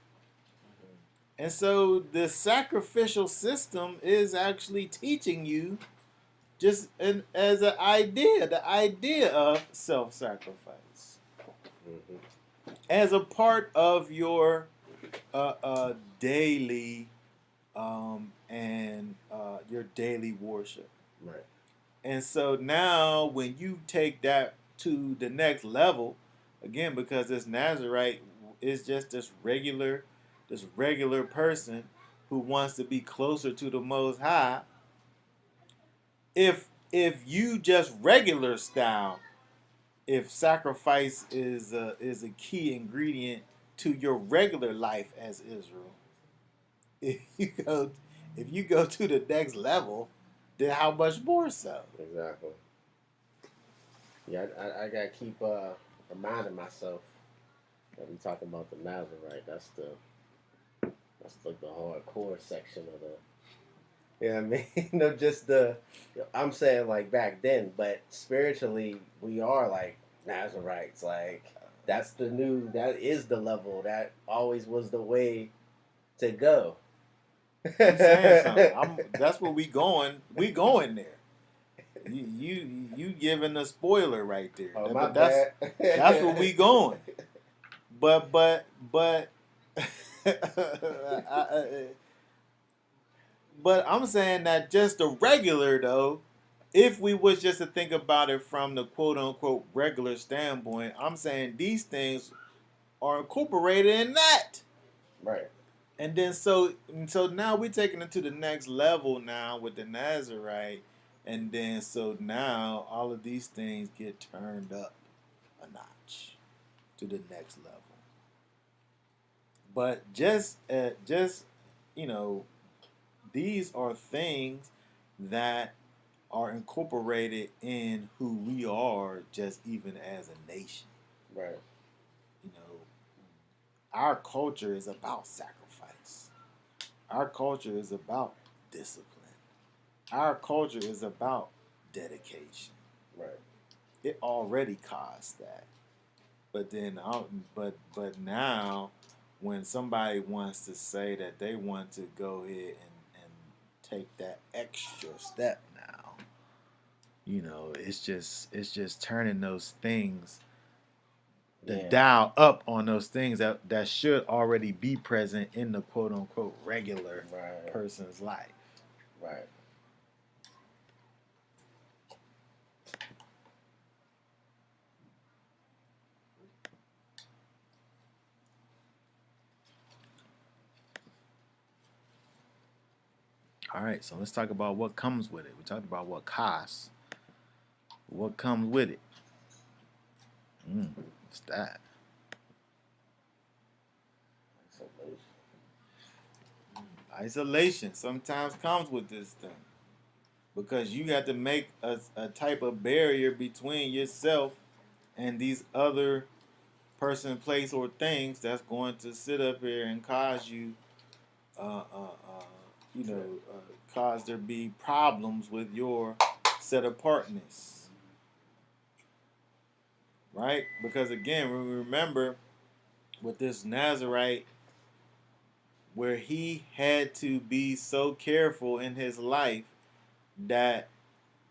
And so the sacrificial system is actually teaching you as an idea, the idea of self-sacrifice Mm-hmm. as a part of your daily and your daily worship. Right. And so now, when you take that to the next level, again, because this Nazarite is just this regular person who wants to be closer to the Most High. If you just regular style, if sacrifice is a key ingredient to your regular life as Israel, if you go if you go to the next level, then how much more so? Exactly. Yeah, I gotta keep reminding myself that we talking about the Nazarite. That's like the hardcore section of the. Yeah, I mean, just I'm saying like back then, but spiritually we are like Nazarites. Like that is the level. That always was the way to go. You saying something? That's where we going. We going there. You giving a spoiler right there. Oh, my But that's where we bad. going. But I, but I'm saying that just the regular though, if we was just to think about it from the quote unquote regular standpoint, I'm saying these things are incorporated in that. Right. And then so now we're taking it to the next level now with the Nazarite, and then so now all of these things get turned up a notch to the next level. But just you know these are things that are incorporated in who we are, just even as a nation. Right. You know, our culture is about sacrifice. Our culture is about discipline. Our culture is about dedication. Right. It already caused that, but then, but now, when somebody wants to say that they want to go ahead and take that extra step now, it's just turning those things, the Yeah. dial up on those things that should already be present in the quote unquote regular Right. person's life. Right. All right, so let's talk about what comes with it. We talked about what costs. What comes with it? What's that? Isolation sometimes comes with this thing because you got to make a type of barrier between yourself and these other person, place, or things that's going to sit up here and cause you, uh, uh, uh, cause there be problems with your set apartness. right? Because again, we remember with this Nazarite, where he had to be so careful in his life that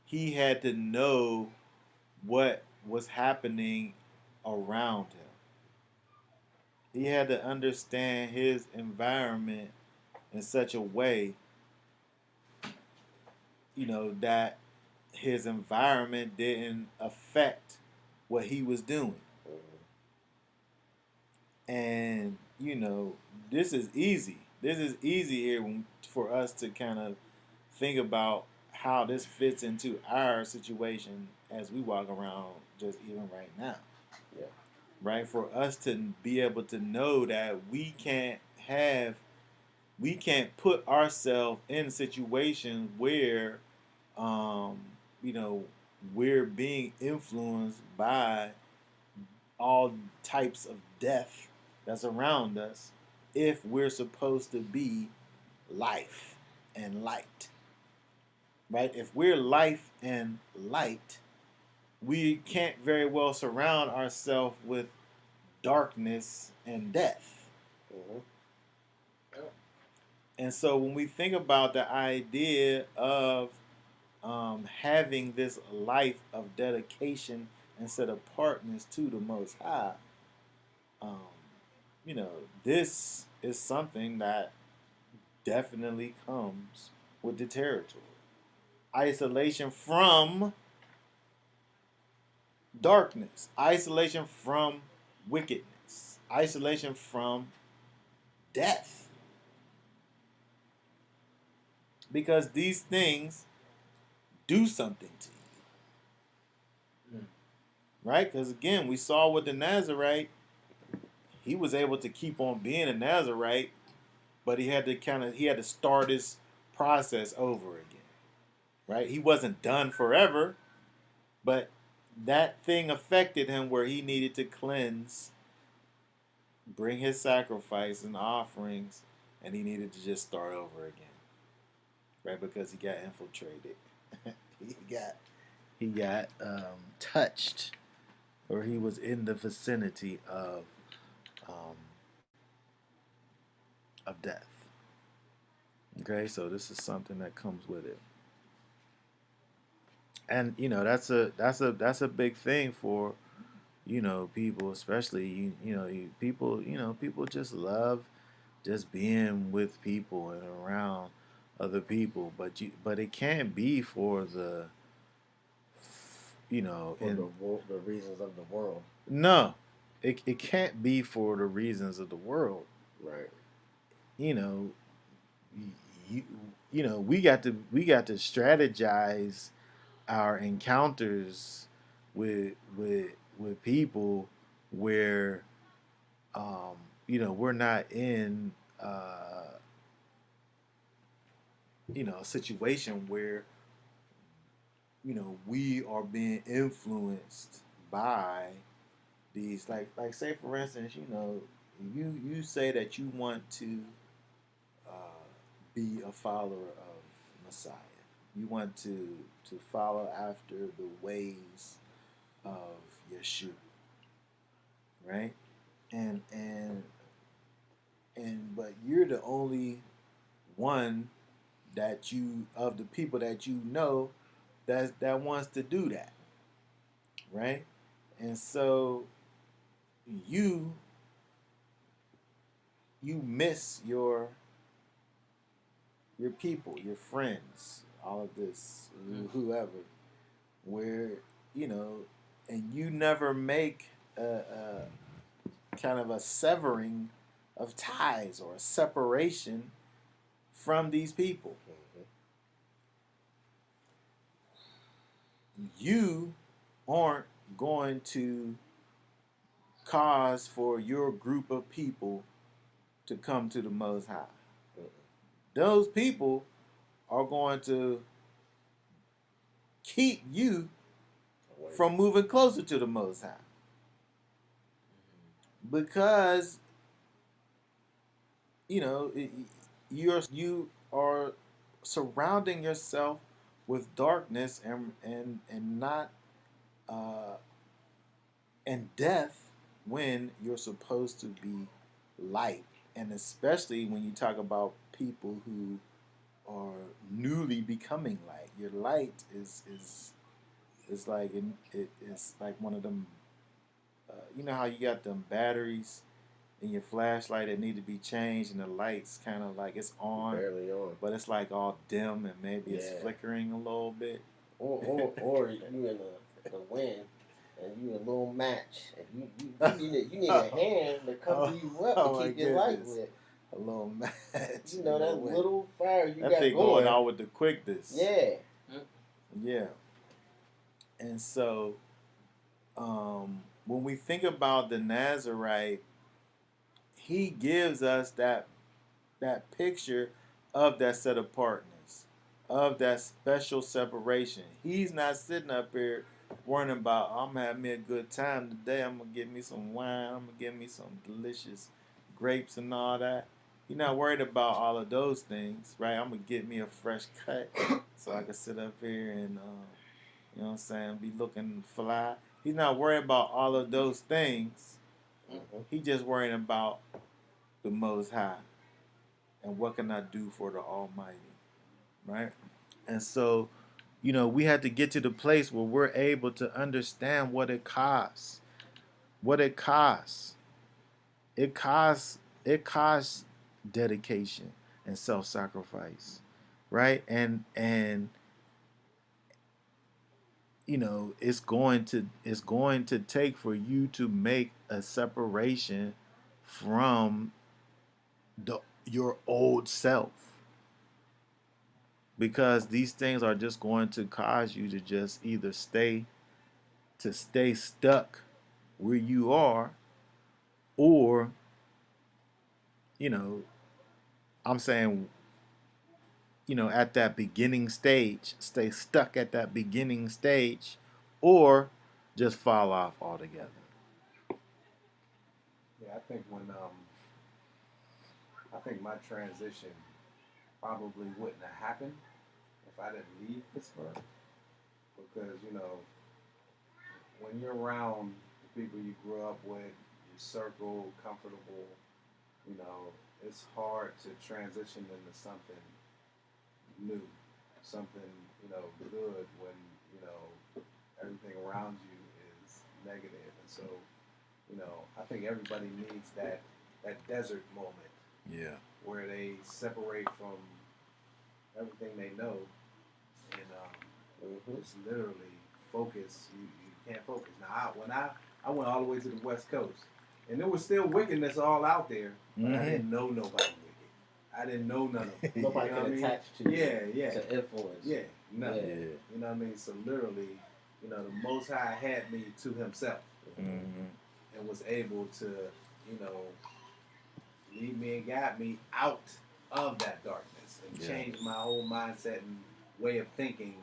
he had to know what was happening around him. He had to understand his environment in such a way, that his environment didn't affect what he was doing. And, this is easy. This is easy here for us to kind of think about how this fits into our situation as we walk around just even right now. Yeah. Right? For us to be able to know that we can't put ourselves in situations where um, you know, we're being influenced by all types of death that's around us if we're supposed to be life and light. Right? If we're life and light, we can't very well surround ourselves with darkness and death. Mm-hmm. And so when we think about the idea of having this life of dedication and set apartness to the Most High, um, you know, this is something that definitely comes with the territory. Isolation from darkness, isolation from wickedness, isolation from death. Because these things do something to you. Mm. Right? Because again, we saw with the Nazarite, he was able to keep on being a Nazarite, but he had to start his process over again. Right? He wasn't done forever, but that thing affected him where he needed to cleanse, bring his sacrifice and offerings, and he needed to just start over again. Right? Because he got infiltrated. he got touched, or he was in the vicinity um, of death. Okay, so this is something that comes with it, and that's a big thing for people, especially people just love just being with people and around other people, but it can't be for the For the reasons of the world. no, it can't be for the reasons of the world. Right. you know you, we got to strategize our encounters with people where we're not in a situation where we are being influenced by these, like say for instance, you say that you want to be a follower of Messiah. You want to follow after the ways of Yeshua, right? And but you're the only one that you of the people that that wants to do that, right? And so you you miss your people, your friends, all of this, whoever, where you know, and you never make a kind of a severing of ties or a separation from these people. You aren't going to cause for your group of people to come to the Most High. Those people are going to keep you from moving closer to the Most High. Because, you are surrounding yourself with darkness and not and death when you're supposed to be light. And especially when you talk about people who are newly becoming light. Your light is like it's like one of them. You know how you got them batteries in your flashlight that need to be changed, and the lights kind of like it's on, barely on, but it's like all dim and maybe it's Yeah. flickering a little bit. or you in the wind and you a little match and you need a hand to cover you up Oh to my keep your light goodness. lit. A little match. You know that way. little fire you That got thing going out with the quickness. Yeah. Yeah. And so, when we think about the Nazarite, he gives us that picture of that set apartness, of that special separation. He's not sitting up here worrying about, I'm having me a good time today. I'm gonna get me some wine. I'm gonna get me some delicious grapes and all that. He's not worried about all of those things, right? I'm gonna get me a fresh cut so I can sit up here and you know what I'm saying, be looking fly. He's not worried about all of those things. He's just worrying about the Most High and what can I do for the Almighty, right? And so, we had to get to the place where we're able to understand what it costs. What it costs. It costs dedication and self-sacrifice, right? And it's going to take for you to make a separation from your old self, because these things are just going to cause you to just either stay stuck where you are, or you know I'm saying, at that beginning stage, stay stuck at that beginning stage, or just fall off altogether. Yeah, I think my transition probably wouldn't have happened if I didn't leave Pittsburgh, because when you're around the people you grew up with, your circle, comfortable, you know, it's hard to transition into something new, something good when everything around you is negative, and so I think everybody needs that desert moment Yeah. where they separate from everything they know and just literally focus. You can't focus. Now, when I went all the way to the West Coast, and there was still wickedness all out there, but I didn't know nobody wicked. I didn't know none of them. Nobody you know can what attach I mean? to Yeah, to influence. yeah, nothing. Yeah. You know what I mean? So literally, the Most High had me to Himself and was able to, lead me and guide me out of that darkness and change my whole mindset and way of thinking,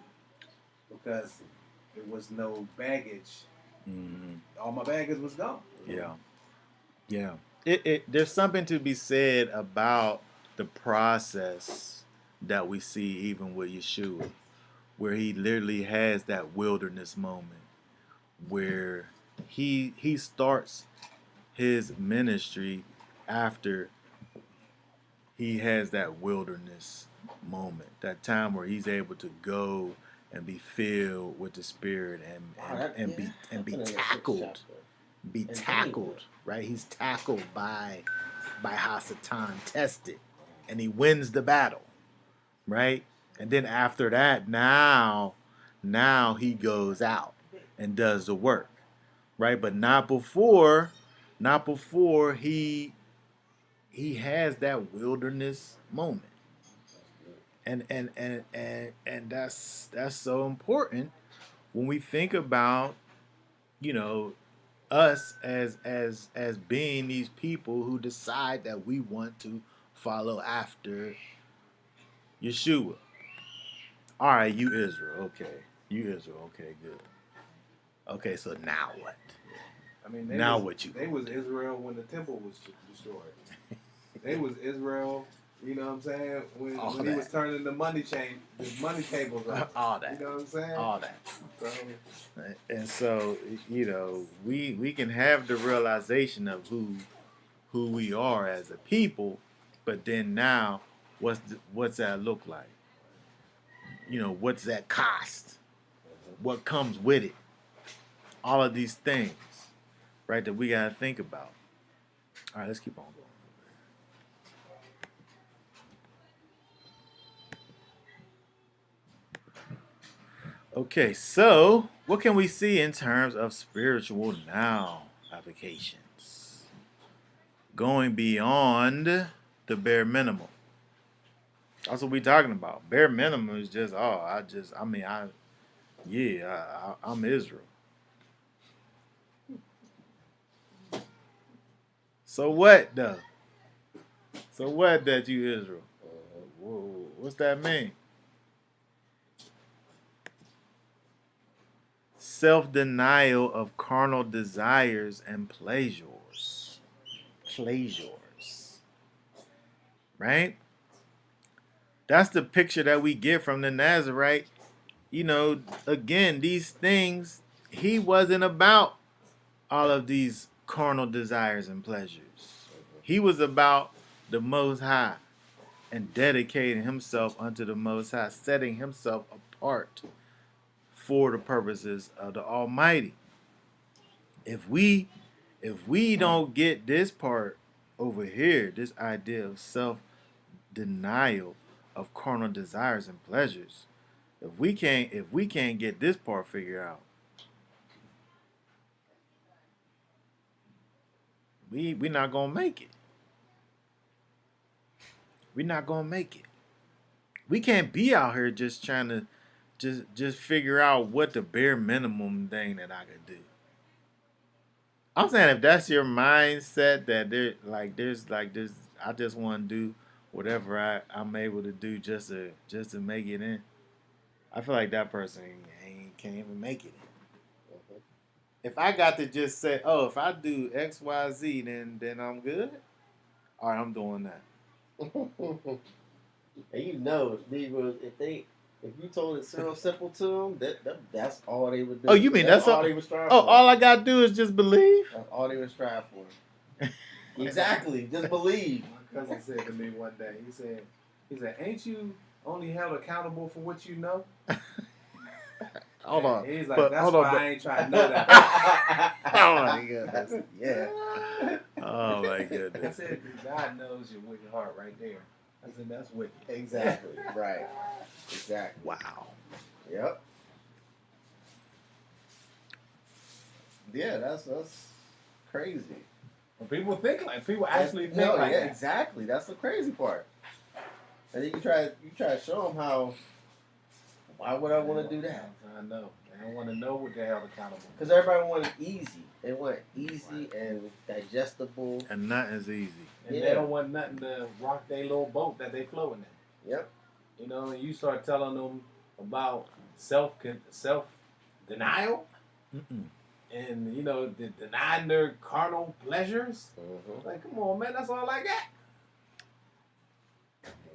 because there was no baggage. All my baggage was gone. Yeah. Yeah. There's something to be said about the process that we see even with Yeshua, where he literally has that wilderness moment where he starts his ministry after he has that wilderness moment, that time where he's able to go and be filled with the Spirit and be tackled, right? He's tackled by Hasatan, tested, and he wins the battle, right? And then after that, now he goes out and does the work, right? But not before he has that wilderness moment. And that's so important when we think about, you know, us as being these people who decide that we want to follow after Yeshua. All right, you Israel, okay. You Israel, okay, good. Okay, so now what? I mean, Now what you they gonna was do? Israel when the temple was destroyed. They was Israel You know what I'm saying? All When he that. was turning the money tables over. All that. You know what I'm saying? All that. So, And so, we can have the realization of who we are as a people, but then now, what's that look like? What's that cost? What comes with it? All of these things, right? That we gotta think about. All right, let's keep on going. Okay, so what can we see in terms of spiritual now applications? Going beyond the bare minimum. That's what we're talking about. Bare minimum is just, I'm Israel. So what though? So what that you Israel? Whoa, what's that mean? Self-denial of carnal desires and pleasures. Pleasures. Right? That's the picture that we get from the Nazarite. Again, these things, he wasn't about all of these carnal desires and pleasures. He was about the Most High and dedicating himself unto the Most High, setting himself apart for the purposes of the Almighty. If we don't get this part over here, this idea of self-denial of carnal desires and pleasures, if we can't get this part figured out, we're not gonna make it. We're not gonna make it. We can't be out here just trying to just figure out what the bare minimum thing that I could do. I'm saying if that's your mindset that there's I just want to do whatever I'm able to do just to make it in. I feel like that person can't even make it in. If I got to just say, oh, if I do X, Y, Z, then I'm good. All right, I'm doing that. And if you told it so simple to them, that's all they would do. Oh, you mean that's all they would strive for? Oh, all I gotta do is just believe. That's all they would strive for. Exactly, just believe. my cousin said to me one day, he said, ain't you only held accountable for what you know? Hold on. He's like, but, that's hold why on, I ain't trying to know that. Oh my goodness. Yeah. Oh my I goodness. said, God knows your wicked heart right there. I said, that's wicked. Exactly. Right. Exactly. Wow. Yep. Yeah, that's crazy. When people think people actually think like that. Exactly. That's the crazy part. And then you try to show them how. Why would I want to do that? I know. They don't want to know what they're held accountable. Because everybody wanted easy. They want easy and digestible. And nothing's easy. And they don't want nothing to rock their little boat that they floating in. Yep. And you start telling them about self denial. And denying their carnal pleasures. Mm-hmm. Like, come on, man, that's all I got.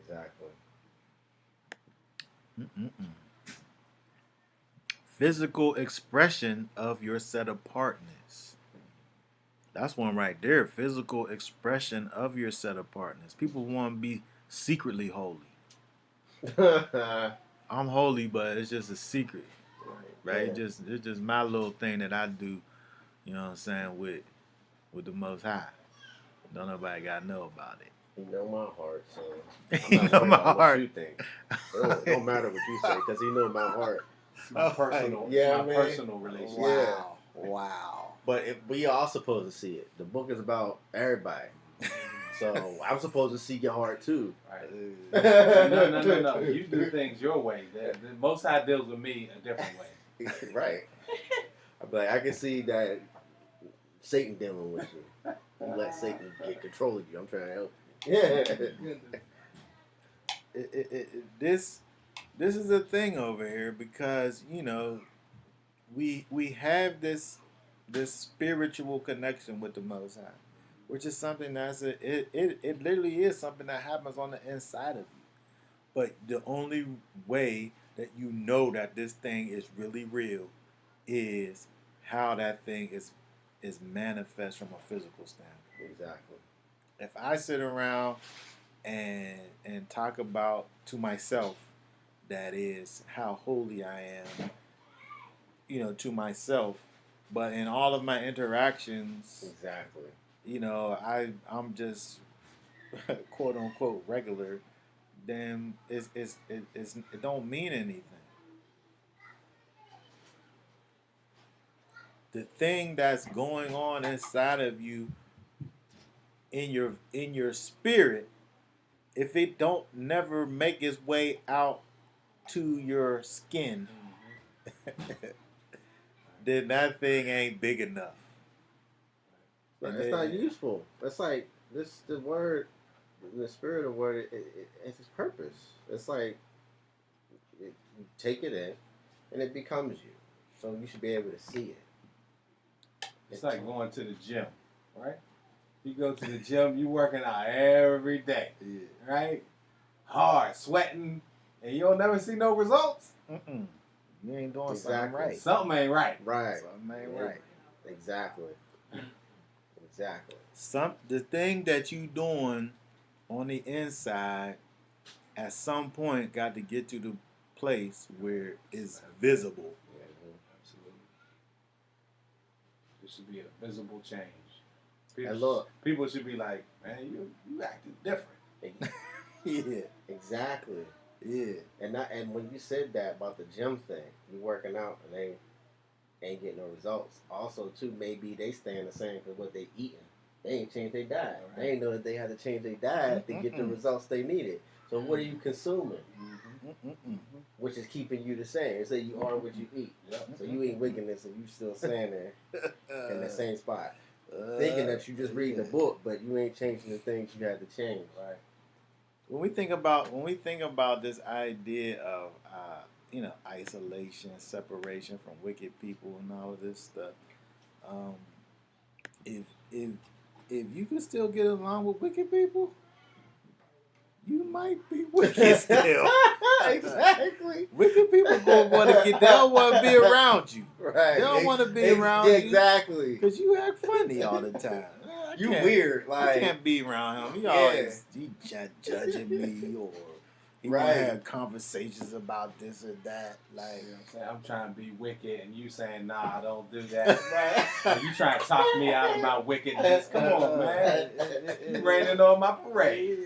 Exactly. Physical expression of your set apartness. That's one right there. Physical expression of your set apartness. People want to be secretly holy. I'm holy, but it's just a secret, right? Yeah. It's just my little thing that I do. You know what I'm saying, with the Most High. Don't nobody gotta know about it. He know my heart, so He know my what heart. you think. It don't matter what you say, because he know my heart. My personal, personal relationship. Yeah. Wow. But we all supposed to see it. The book is about everybody. So I'm supposed to see your heart too. Right. No. You do things your way. The Most High deals with me a different way. Right. I'm like, I can see that Satan dealing with you. You let Satan get control of you. I'm trying to help you. Yeah. This is a thing over here because we have this spiritual connection with the Most High. which is something it literally is something that happens on the inside of you. But the only way that you know that this thing is really real is how that thing is manifest from a physical standpoint. Exactly. If I sit around and talk about to myself, that is how holy I am, to myself, but in all of my interactions, Exactly. I'm just quote unquote regular, then it don't mean anything. The thing that's going on inside of you in your spirit, if it don't never make its way out to your skin, then that thing ain't big enough. Right. And It's then, not useful. It's like this. The word, the spirit of the word, it's its purpose. It's like you take it in, and it becomes you. So you should be able to see it. It's like going to the gym, right? You go to the gym, you working out every day, yeah. right? Hard, sweating, and you don't never see no results. You ain't doing something Exactly. right. Something ain't right. Right. Something ain't right. Exactly. Exactly. The thing that you doing on the inside at some point got to get to the place where it's visible. Absolutely. There should be a visible change. And look, People should be like, man, you acting different. Yeah. Exactly. Yeah. And when you said that about the gym thing, you working out and they ain't getting no results. Also, too, maybe they staying the same for what they eating. They ain't changed their diet. Right. They ain't know that they had to change their diet to get the results they needed. So what are you consuming? Which is keeping you the same. Say you are what you eat. So you eat wickedness and you still staying there in the same spot. Thinking that you just reading the book, but you ain't changing the things you had to change. Right. When we think about this idea of isolation, separation from wicked people, and all of this stuff, if if if you can still get along with wicked people, you might be wicked still. Exactly. Wicked people gonna want to get. They don't want to be around you. Right. They don't want to be around you. Exactly. Because you act funny all the time. You weird. I Like, can't be around him. He Yeah. always judging me, or he want Right. to have conversations about this or that. Like, You know what I'm saying? I'm trying to be wicked, and you saying, nah, don't do that. Right. You trying to talk me out of my wickedness. Come on, man. You raining on my parade.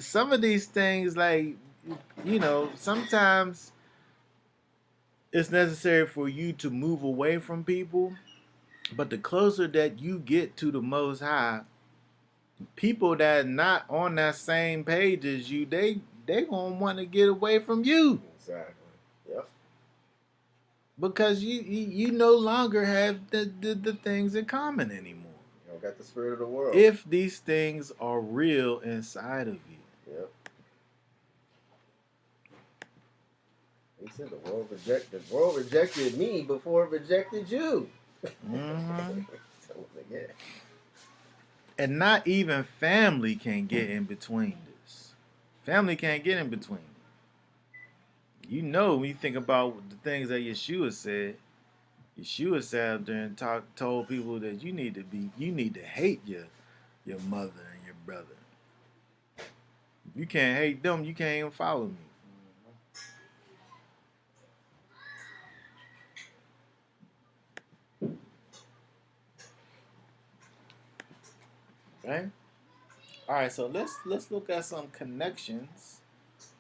some of these things, like, sometimes it's necessary for you to move away from people, but the closer that you get to the Most High, people that not on that same page as you, they gonna want to get away from you. Exactly. Yep. Because you no longer have the things in common anymore. You don't got the spirit of the world. If these things are real inside of you. Yep. He said the world rejected me before it rejected you. Mm-hmm. Yeah. And not even family can get in between this. Family can't get in between. When you think about the things that Yeshua said out there and told people that you need to hate your mother and your brother. If you can't hate them, you can't even follow me. Right? All right, so let's look at some connections.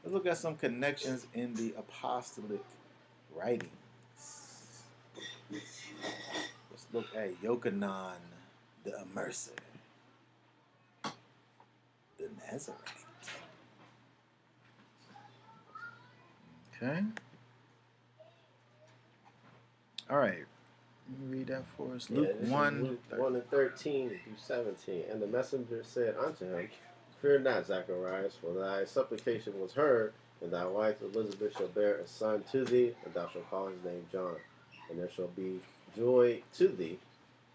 Let's look at some connections in the apostolic writings. Let's look at Yochanan the Immerser, the Nazarite. Okay. All right. Let me read that for us. Luke 1. 1 and 13 through 17. And the messenger said unto him, Fear not, Zacharias, for thy supplication was heard, and thy wife Elizabeth shall bear a son to thee, and thou shalt call his name John. And there shall be joy to thee,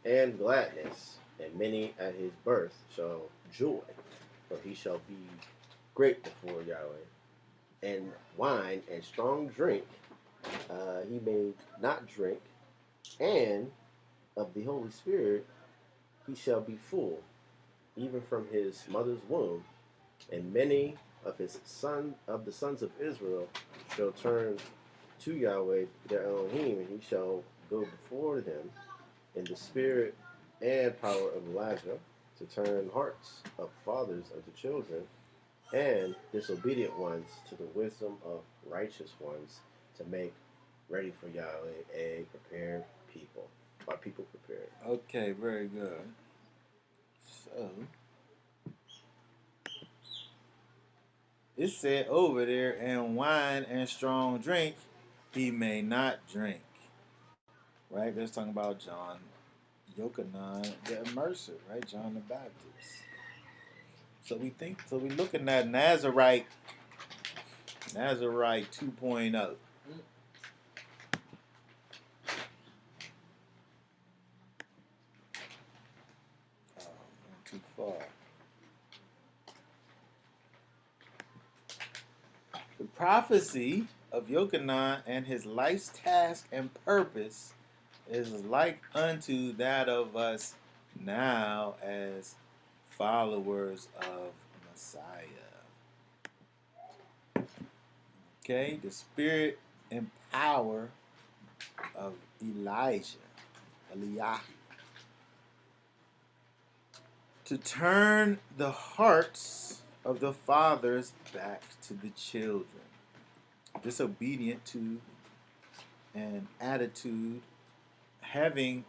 and gladness, and many at his birth shall joy, for he shall be great before Yahweh. And wine and strong drink he may not drink, and of the Holy Spirit he shall be full, even from his mother's womb. And many of the sons of Israel shall turn to Yahweh their Elohim, and he shall go before him in the spirit and power of Elijah, to turn hearts of fathers unto children, and disobedient ones to the wisdom of righteous ones, to make ready for Yahweh a prepared people. By people prepared. Okay, very good. So it said over there, and wine and strong drink he may not drink. Right? That's talking about John Yochanan the Immerser, right? John the Baptist. So we're looking at Nazarite 2.0. Went too far. The prophecy of Yochanan and his life's task and purpose is like unto that of us now as followers of Messiah. Okay, the spirit and power of Elijah, to turn the hearts of the fathers back to the children, disobedient to an attitude, having,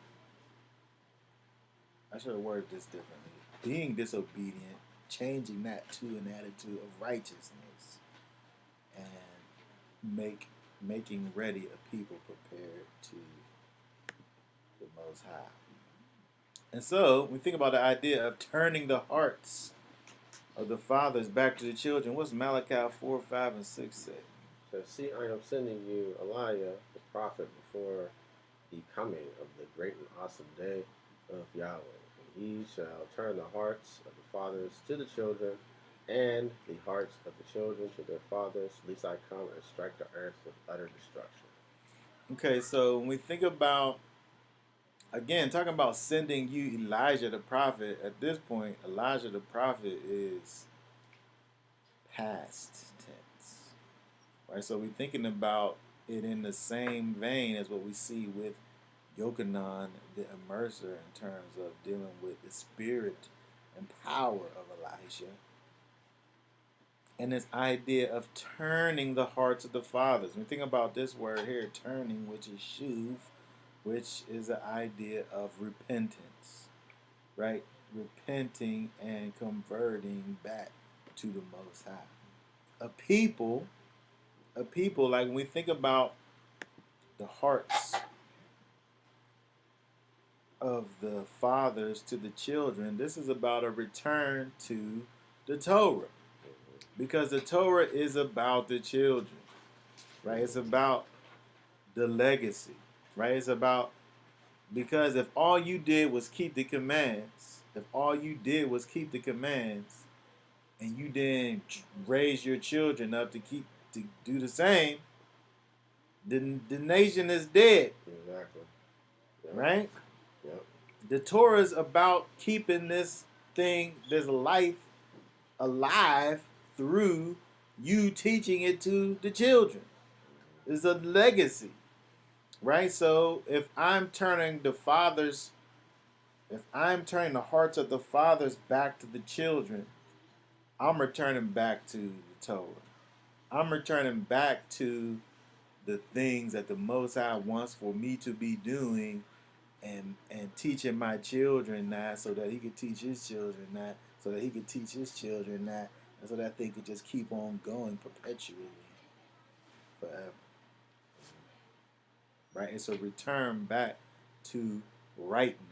I should have worded this differently, being disobedient, changing that to an attitude of righteousness, and making ready a people prepared to the Most High. And so, we think about the idea of turning the hearts of the fathers back to the children. What's Malachi 4, 5, and 6 say? So, see, I am sending you Elijah, the prophet, before the coming of the great and awesome day of Yahweh. And he shall turn the hearts of the fathers to the children, and the hearts of the children to their fathers, lest I come and strike the earth with utter destruction. Okay, so when we think about, again, talking about sending you Elijah the prophet, at this point, Elijah the prophet is past tense. Right? So we're thinking about it in the same vein as what we see with Yochanan the Immerser in terms of dealing with the spirit and power of Elijah. And this idea of turning the hearts of the fathers. When we think about this word here, turning, which is shuv, which is the idea of repentance, right? Repenting and converting back to the Most High. A people, like when we think about the hearts of the fathers to the children, this is about a return to the Torah. Because the Torah is about the children, right? It's about the legacy, right? It's about, because if all you did was keep the commands, and you didn't raise your children up to do the same, then the nation is dead. Exactly. Yep. Right? Yep. The Torah is about keeping this life alive through you teaching it to the children. It's a legacy, right? So if I'm turning the hearts of the fathers back to the children, I'm returning back to the Torah. I'm returning back to the things that the Most High wants for me to be doing, and teaching my children that, so that he could teach his children that, so that he could teach his children that, and so that thing could just keep on going perpetually forever. Right? It's a return back to rightness.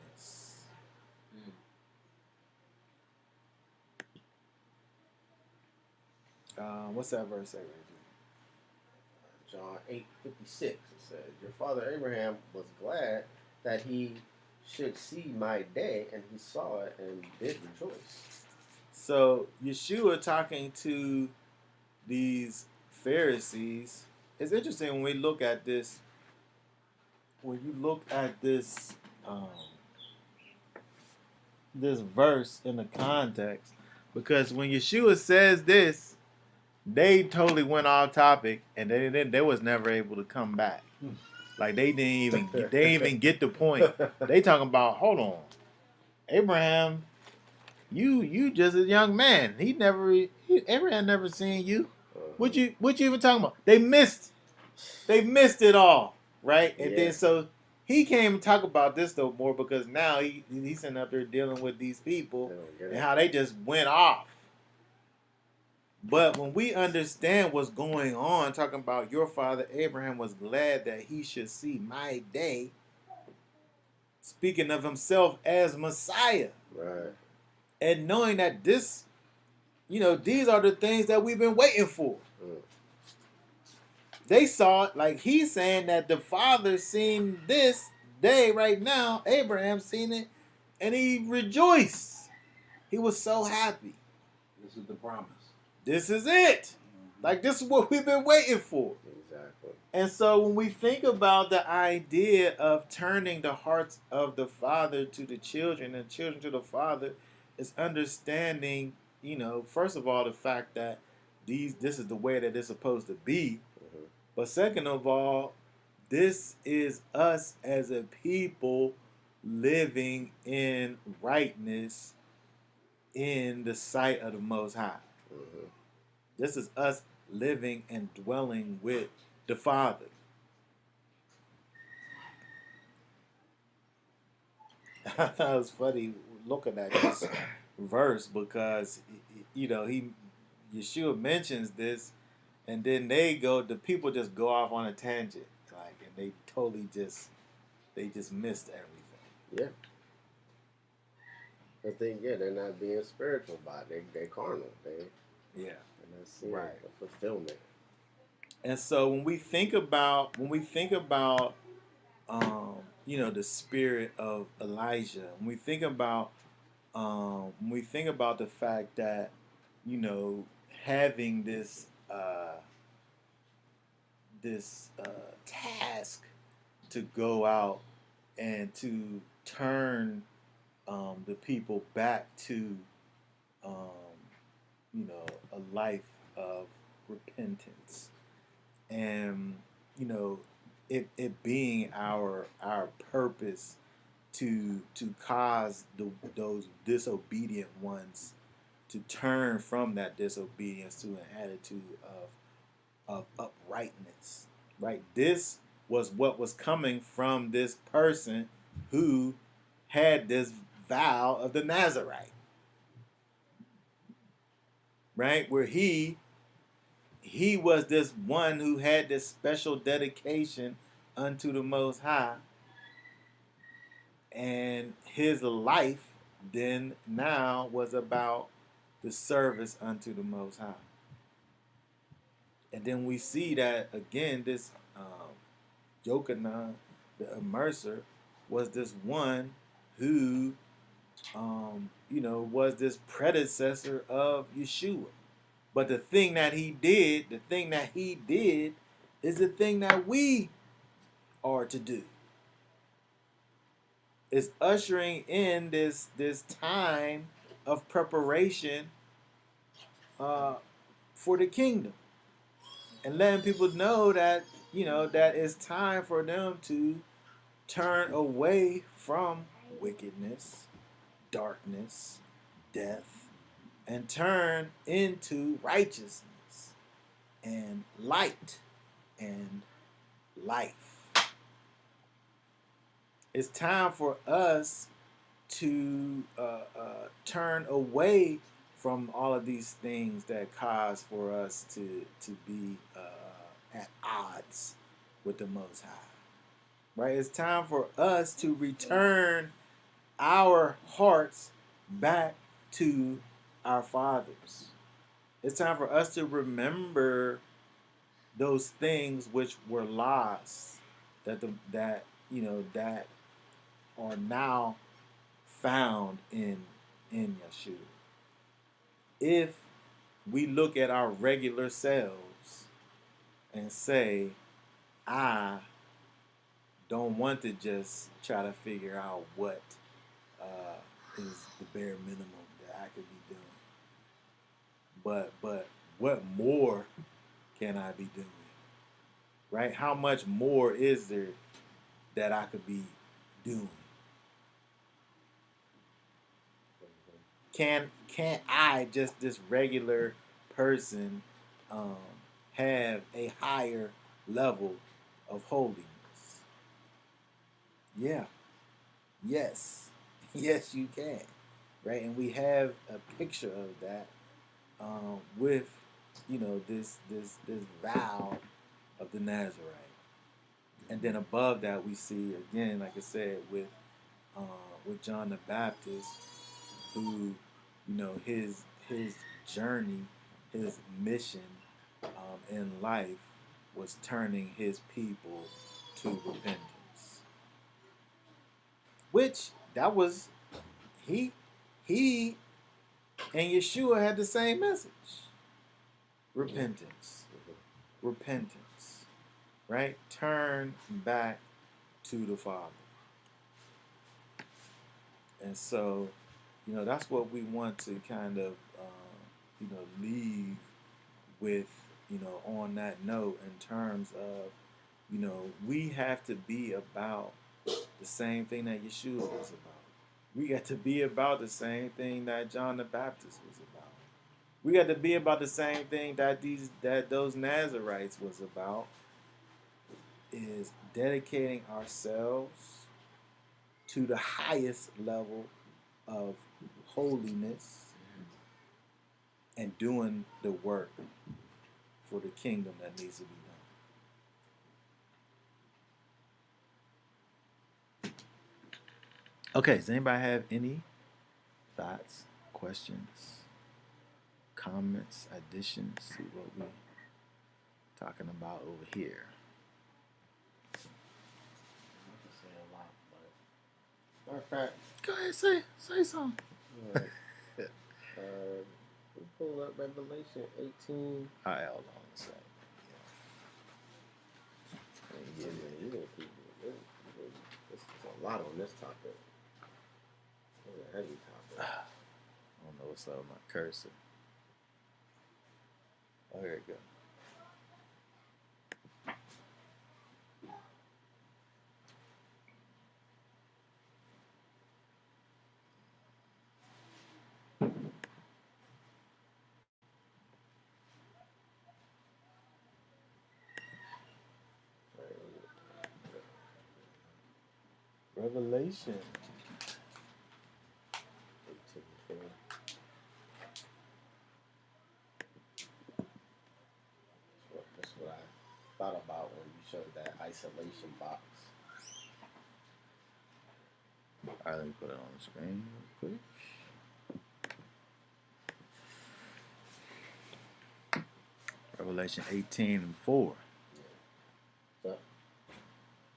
What's that verse say right John 8:56, it says, your father Abraham was glad that he should see my day, and he saw it and did rejoice. So Yeshua talking to these Pharisees. It's interesting when we look at this. When you look at um, this verse in the context, because when Yeshua says this, they totally went off topic, and they was never able to come back. Like they didn't even get the point. They talking about, hold on, Abraham, you just a young man. Abraham never seen you. What you even talking about? They missed it all, right? And Yeah. then so he came and talk about this though more because now he's sitting up there dealing with these people and how they just went off. But when we understand what's going on, talking about your father Abraham was glad that he should see my day, speaking of himself as Messiah. Right. And knowing that this, these are the things that we've been waiting for. They saw it, like he's saying that the father seen this day right now, Abraham seen it, and he rejoiced. He was so happy. This is the promise. This is it. Like this is what we've been waiting for. Exactly. And so when we think about the idea of turning the hearts of the father to the children and children to the father, is understanding, first of all, the fact that this is the way that it's supposed to be. Mm-hmm. But second of all, this is us as a people living in rightness in the sight of the Most High. Mm-hmm. This is us living and dwelling with the Father. I thought it was funny looking at this verse because Yeshua mentions this, and then the people just go off on a tangent, like, and they totally just missed everything. Yeah. But they're not being spiritual about it. They're carnal. Yeah. And that's it, Right. the fulfillment. And so when we think about the spirit of Elijah, when we think about the fact that having this task to go out and to turn the people back to a life of repentance, and it being our purpose to cause those disobedient ones to turn from that disobedience to an attitude of uprightness, right? This was what was coming from this person who had this vow of the Nazarite, right? Where he was this one who had this special dedication unto the Most High, and his life then now was about the service unto the Most High. And then we see that again, this Yochanan, the immerser, was this one who, was this predecessor of Yeshua. But the thing that he did is the thing that we are to do. It's ushering in this time of preparation for the kingdom, and letting people know that that it's time for them to turn away from wickedness, darkness, death, and turn into righteousness and light and life. It's time for us to turn away from all of these things that cause for us to be at odds with the Most High. Right? It's time for us to return our hearts back to our fathers. It's time for us to remember those things which were lost, that are now found in Yeshua. If we look at our regular selves and say, I don't want to just try to figure out what is the bare minimum that I could be doing, but what more can I be doing? Right? How much more is there that I could be doing? Can I, just this regular person, um, have a higher level of holiness? Yeah. Yes. Yes, you can. Right? And we have a picture of that, with, this vow of the Nazarite. And then above that, we see again, like I said, uh, with John the Baptist, who, his journey, his mission, in life was turning his people to repentance. Which that was he he and Yeshua had the same message. Repentance. Repentance. Right? Turn back to the Father. And so, that's what we want to kind of, leave with, on that note, in terms of, we have to be about the same thing that Yeshua was about. We got to be about the same thing that John the Baptist was about. We got to be about the same thing that those Nazarites was about, is dedicating ourselves to the highest level of holiness and doing the work for the kingdom that needs to be done. Okay, does anybody have any thoughts, questions, comments, additions to what we're talking about over here? I can say a lot, but matter of fact, Go ahead, say something. right, we pull up Revelation 18. All right, hold on a second. Yeah, man, you're gonna keep it. This is a lot on this topic. It's a heavy topic. I don't know what's up with my cursor. Oh, here it go. Revelation. 18. That's what I thought about when you showed that isolation box. All right, let me put it on the screen real quick. Revelation 18:4. So,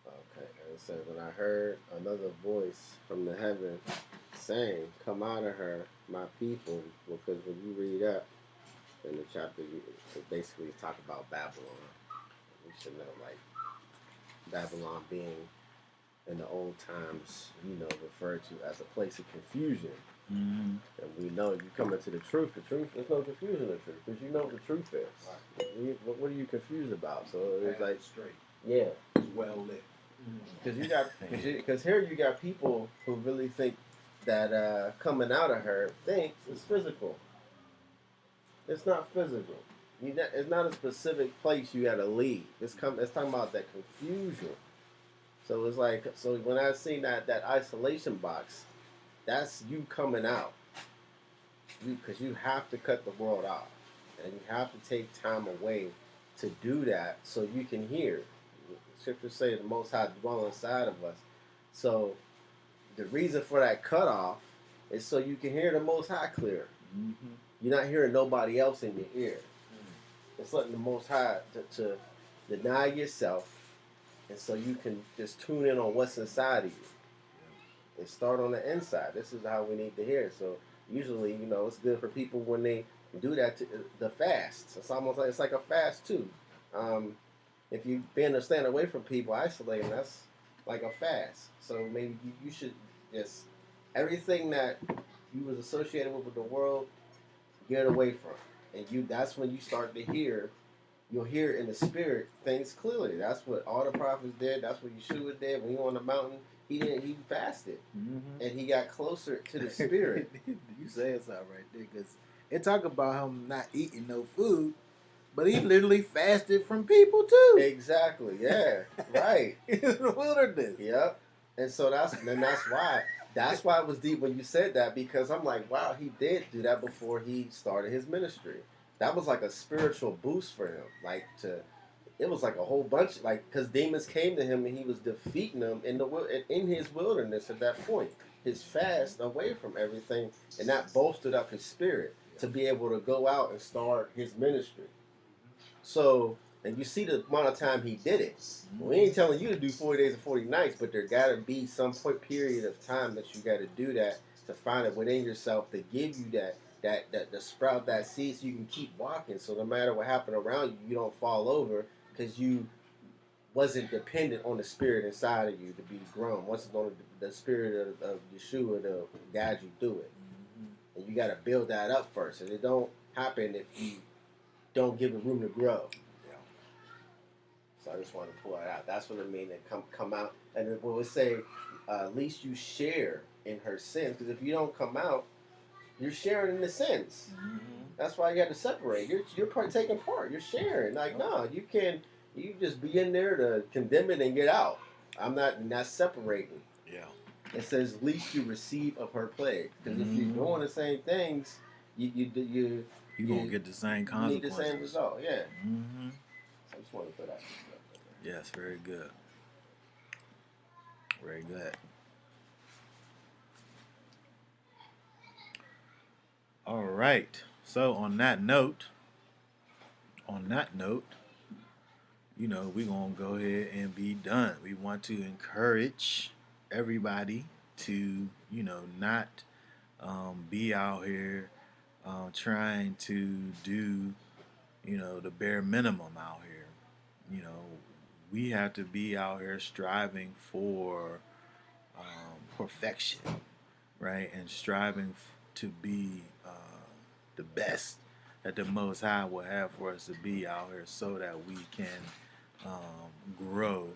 okay, and it says, "When I heard another voice from the heaven saying, 'Come out of her, my people,'" because when you read up in the chapter, it basically talk about Babylon. We should know, like, Babylon being in the old times, referred to as a place of confusion. Mm-hmm. And we know you come into the truth, there's no confusion in the truth, because you know what the truth is. Right. What are you confused about? So it's like, straight. Yeah. It's well lit. Because here you got people who really think that coming out of her thinks it's physical. It's not physical. It's not a specific place you got to leave. It's talking about that confusion. So it's like, so when I seen that isolation box, that's you coming out. Because you have to cut the world off, and you have to take time away to do that, so you can hear. The scriptures say the Most High dwell inside of us. So the reason for that cutoff is so you can hear the Most High clear. Mm-hmm. You're not hearing nobody else in your ear. It's letting the Most High to deny yourself, and so you can just tune in on what's inside of you. It starts on the inside. This is how we need to hear it. So usually, it's good for people when they do that. The fast. It's almost like it's like a fast too. If you've been to stand away from people, isolating, that's like a fast. So maybe you should just everything that you was associated with the world, get away from. And that's when you start to hear. You'll hear in the spirit things clearly. That's what all the prophets did. That's what Yeshua did when he was on the mountain. He fasted, and he got closer to the spirit. You said something right there, because it talk about him not eating no food, but he literally fasted from people too. Exactly. Yeah. Right. In the wilderness. Yep. And so that's why it was deep when you said that, because I'm like, wow, he did do that before he started his ministry. That was like a spiritual boost for him. It was like a whole bunch, because demons came to him and he was defeating them in his wilderness at that point. His fast away from everything, and that bolstered up his spirit to be able to go out and start his ministry. So, and you see the amount of time he did it. We ain't telling you to do 40 days and 40 nights, but there got to be some period of time that you got to do that, to find it within yourself to give you that to sprout that seed so you can keep walking. So no matter what happened around you, you don't fall over, because you wasn't dependent on the spirit inside of you to be grown. Once it's on the spirit of Yeshua to guide you through it. And you got to build that up first. And it don't happen if you don't give it room to grow. Yeah. So I just want to pull that out. That's what it means to come out. And then when we say, at least you share in her sins. Because if you don't come out, you're sharing in the sins. That's why you have to separate. You're taking part. You're sharing. No, you can't. You just be in there to condemn it and get out. I'm not separating. Yeah. It says, least you receive of her plague. Because if you're doing the same things, you gonna get the same consequences. You need the same result. Yeah. So I just want to put that. Yes, very good. Very good. All right. So on that note, we're going to go ahead and be done. We want to encourage everybody to, not be out here trying to do, the bare minimum out here. We have to be out here striving for perfection, right? And striving to be the best that the Most High will have for us to be out here, so that we can grow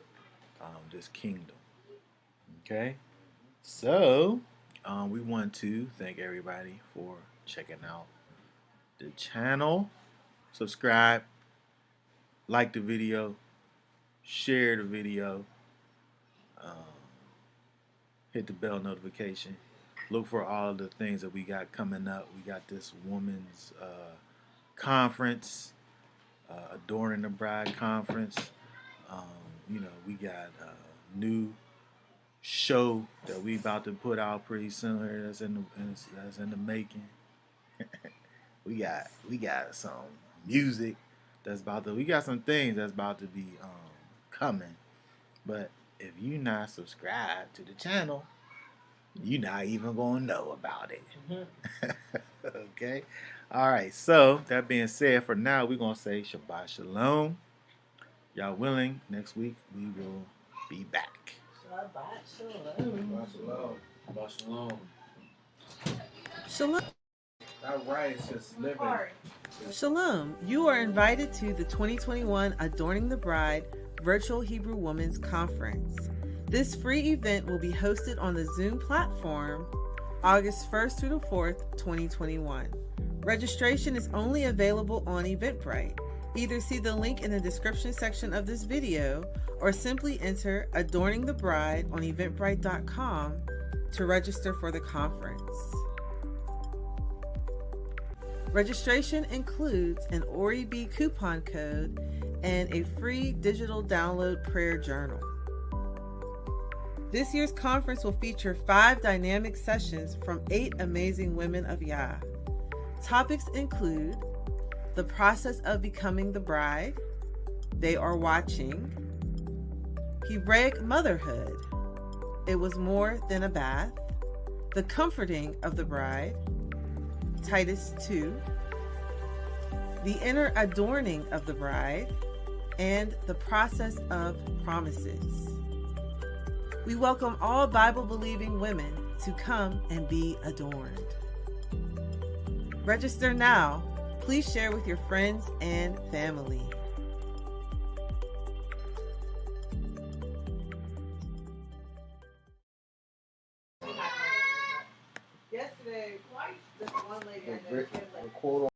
this kingdom. Okay? So, we want to thank everybody for checking out the channel. Subscribe, like the video, share the video, hit the bell notification. Look for all of the things that we got coming up. We got this women's conference, Adoring the Bride conference. We got a new show that we about to put out pretty soon here. That's in the making. we got some music that's about to. We got some things that's about to be coming. But if you not subscribed to the channel, you're not even gonna know about it. Okay? All right, so that being said, for now, we're going to say Shabbat Shalom. Y'all willing, next week we will be back. Shabbat Shalom. Shabbat Shalom. Shalom. That righteous living. Shalom. You are invited to the 2021 Adorning the Bride Virtual Hebrew Women's Conference. This free event will be hosted on the Zoom platform August 1st through the 4th, 2021. Registration is only available on Eventbrite. Either see the link in the description section of this video or simply enter Adorning the Bride on eventbrite.com to register for the conference. Registration includes an ORIB coupon code and a free digital download prayer journal. This year's conference will feature 5 dynamic sessions from 8 amazing women of Yah. Topics include the process of becoming the bride, they are watching, Hebraic motherhood, it was more than a bath, the comforting of the bride, Titus 2, the inner adorning of the bride, and the process of promises. We welcome all Bible-believing women to come and be adorned. Register now. Please share with your friends and family. Yesterday, this one lady I know, she had like quote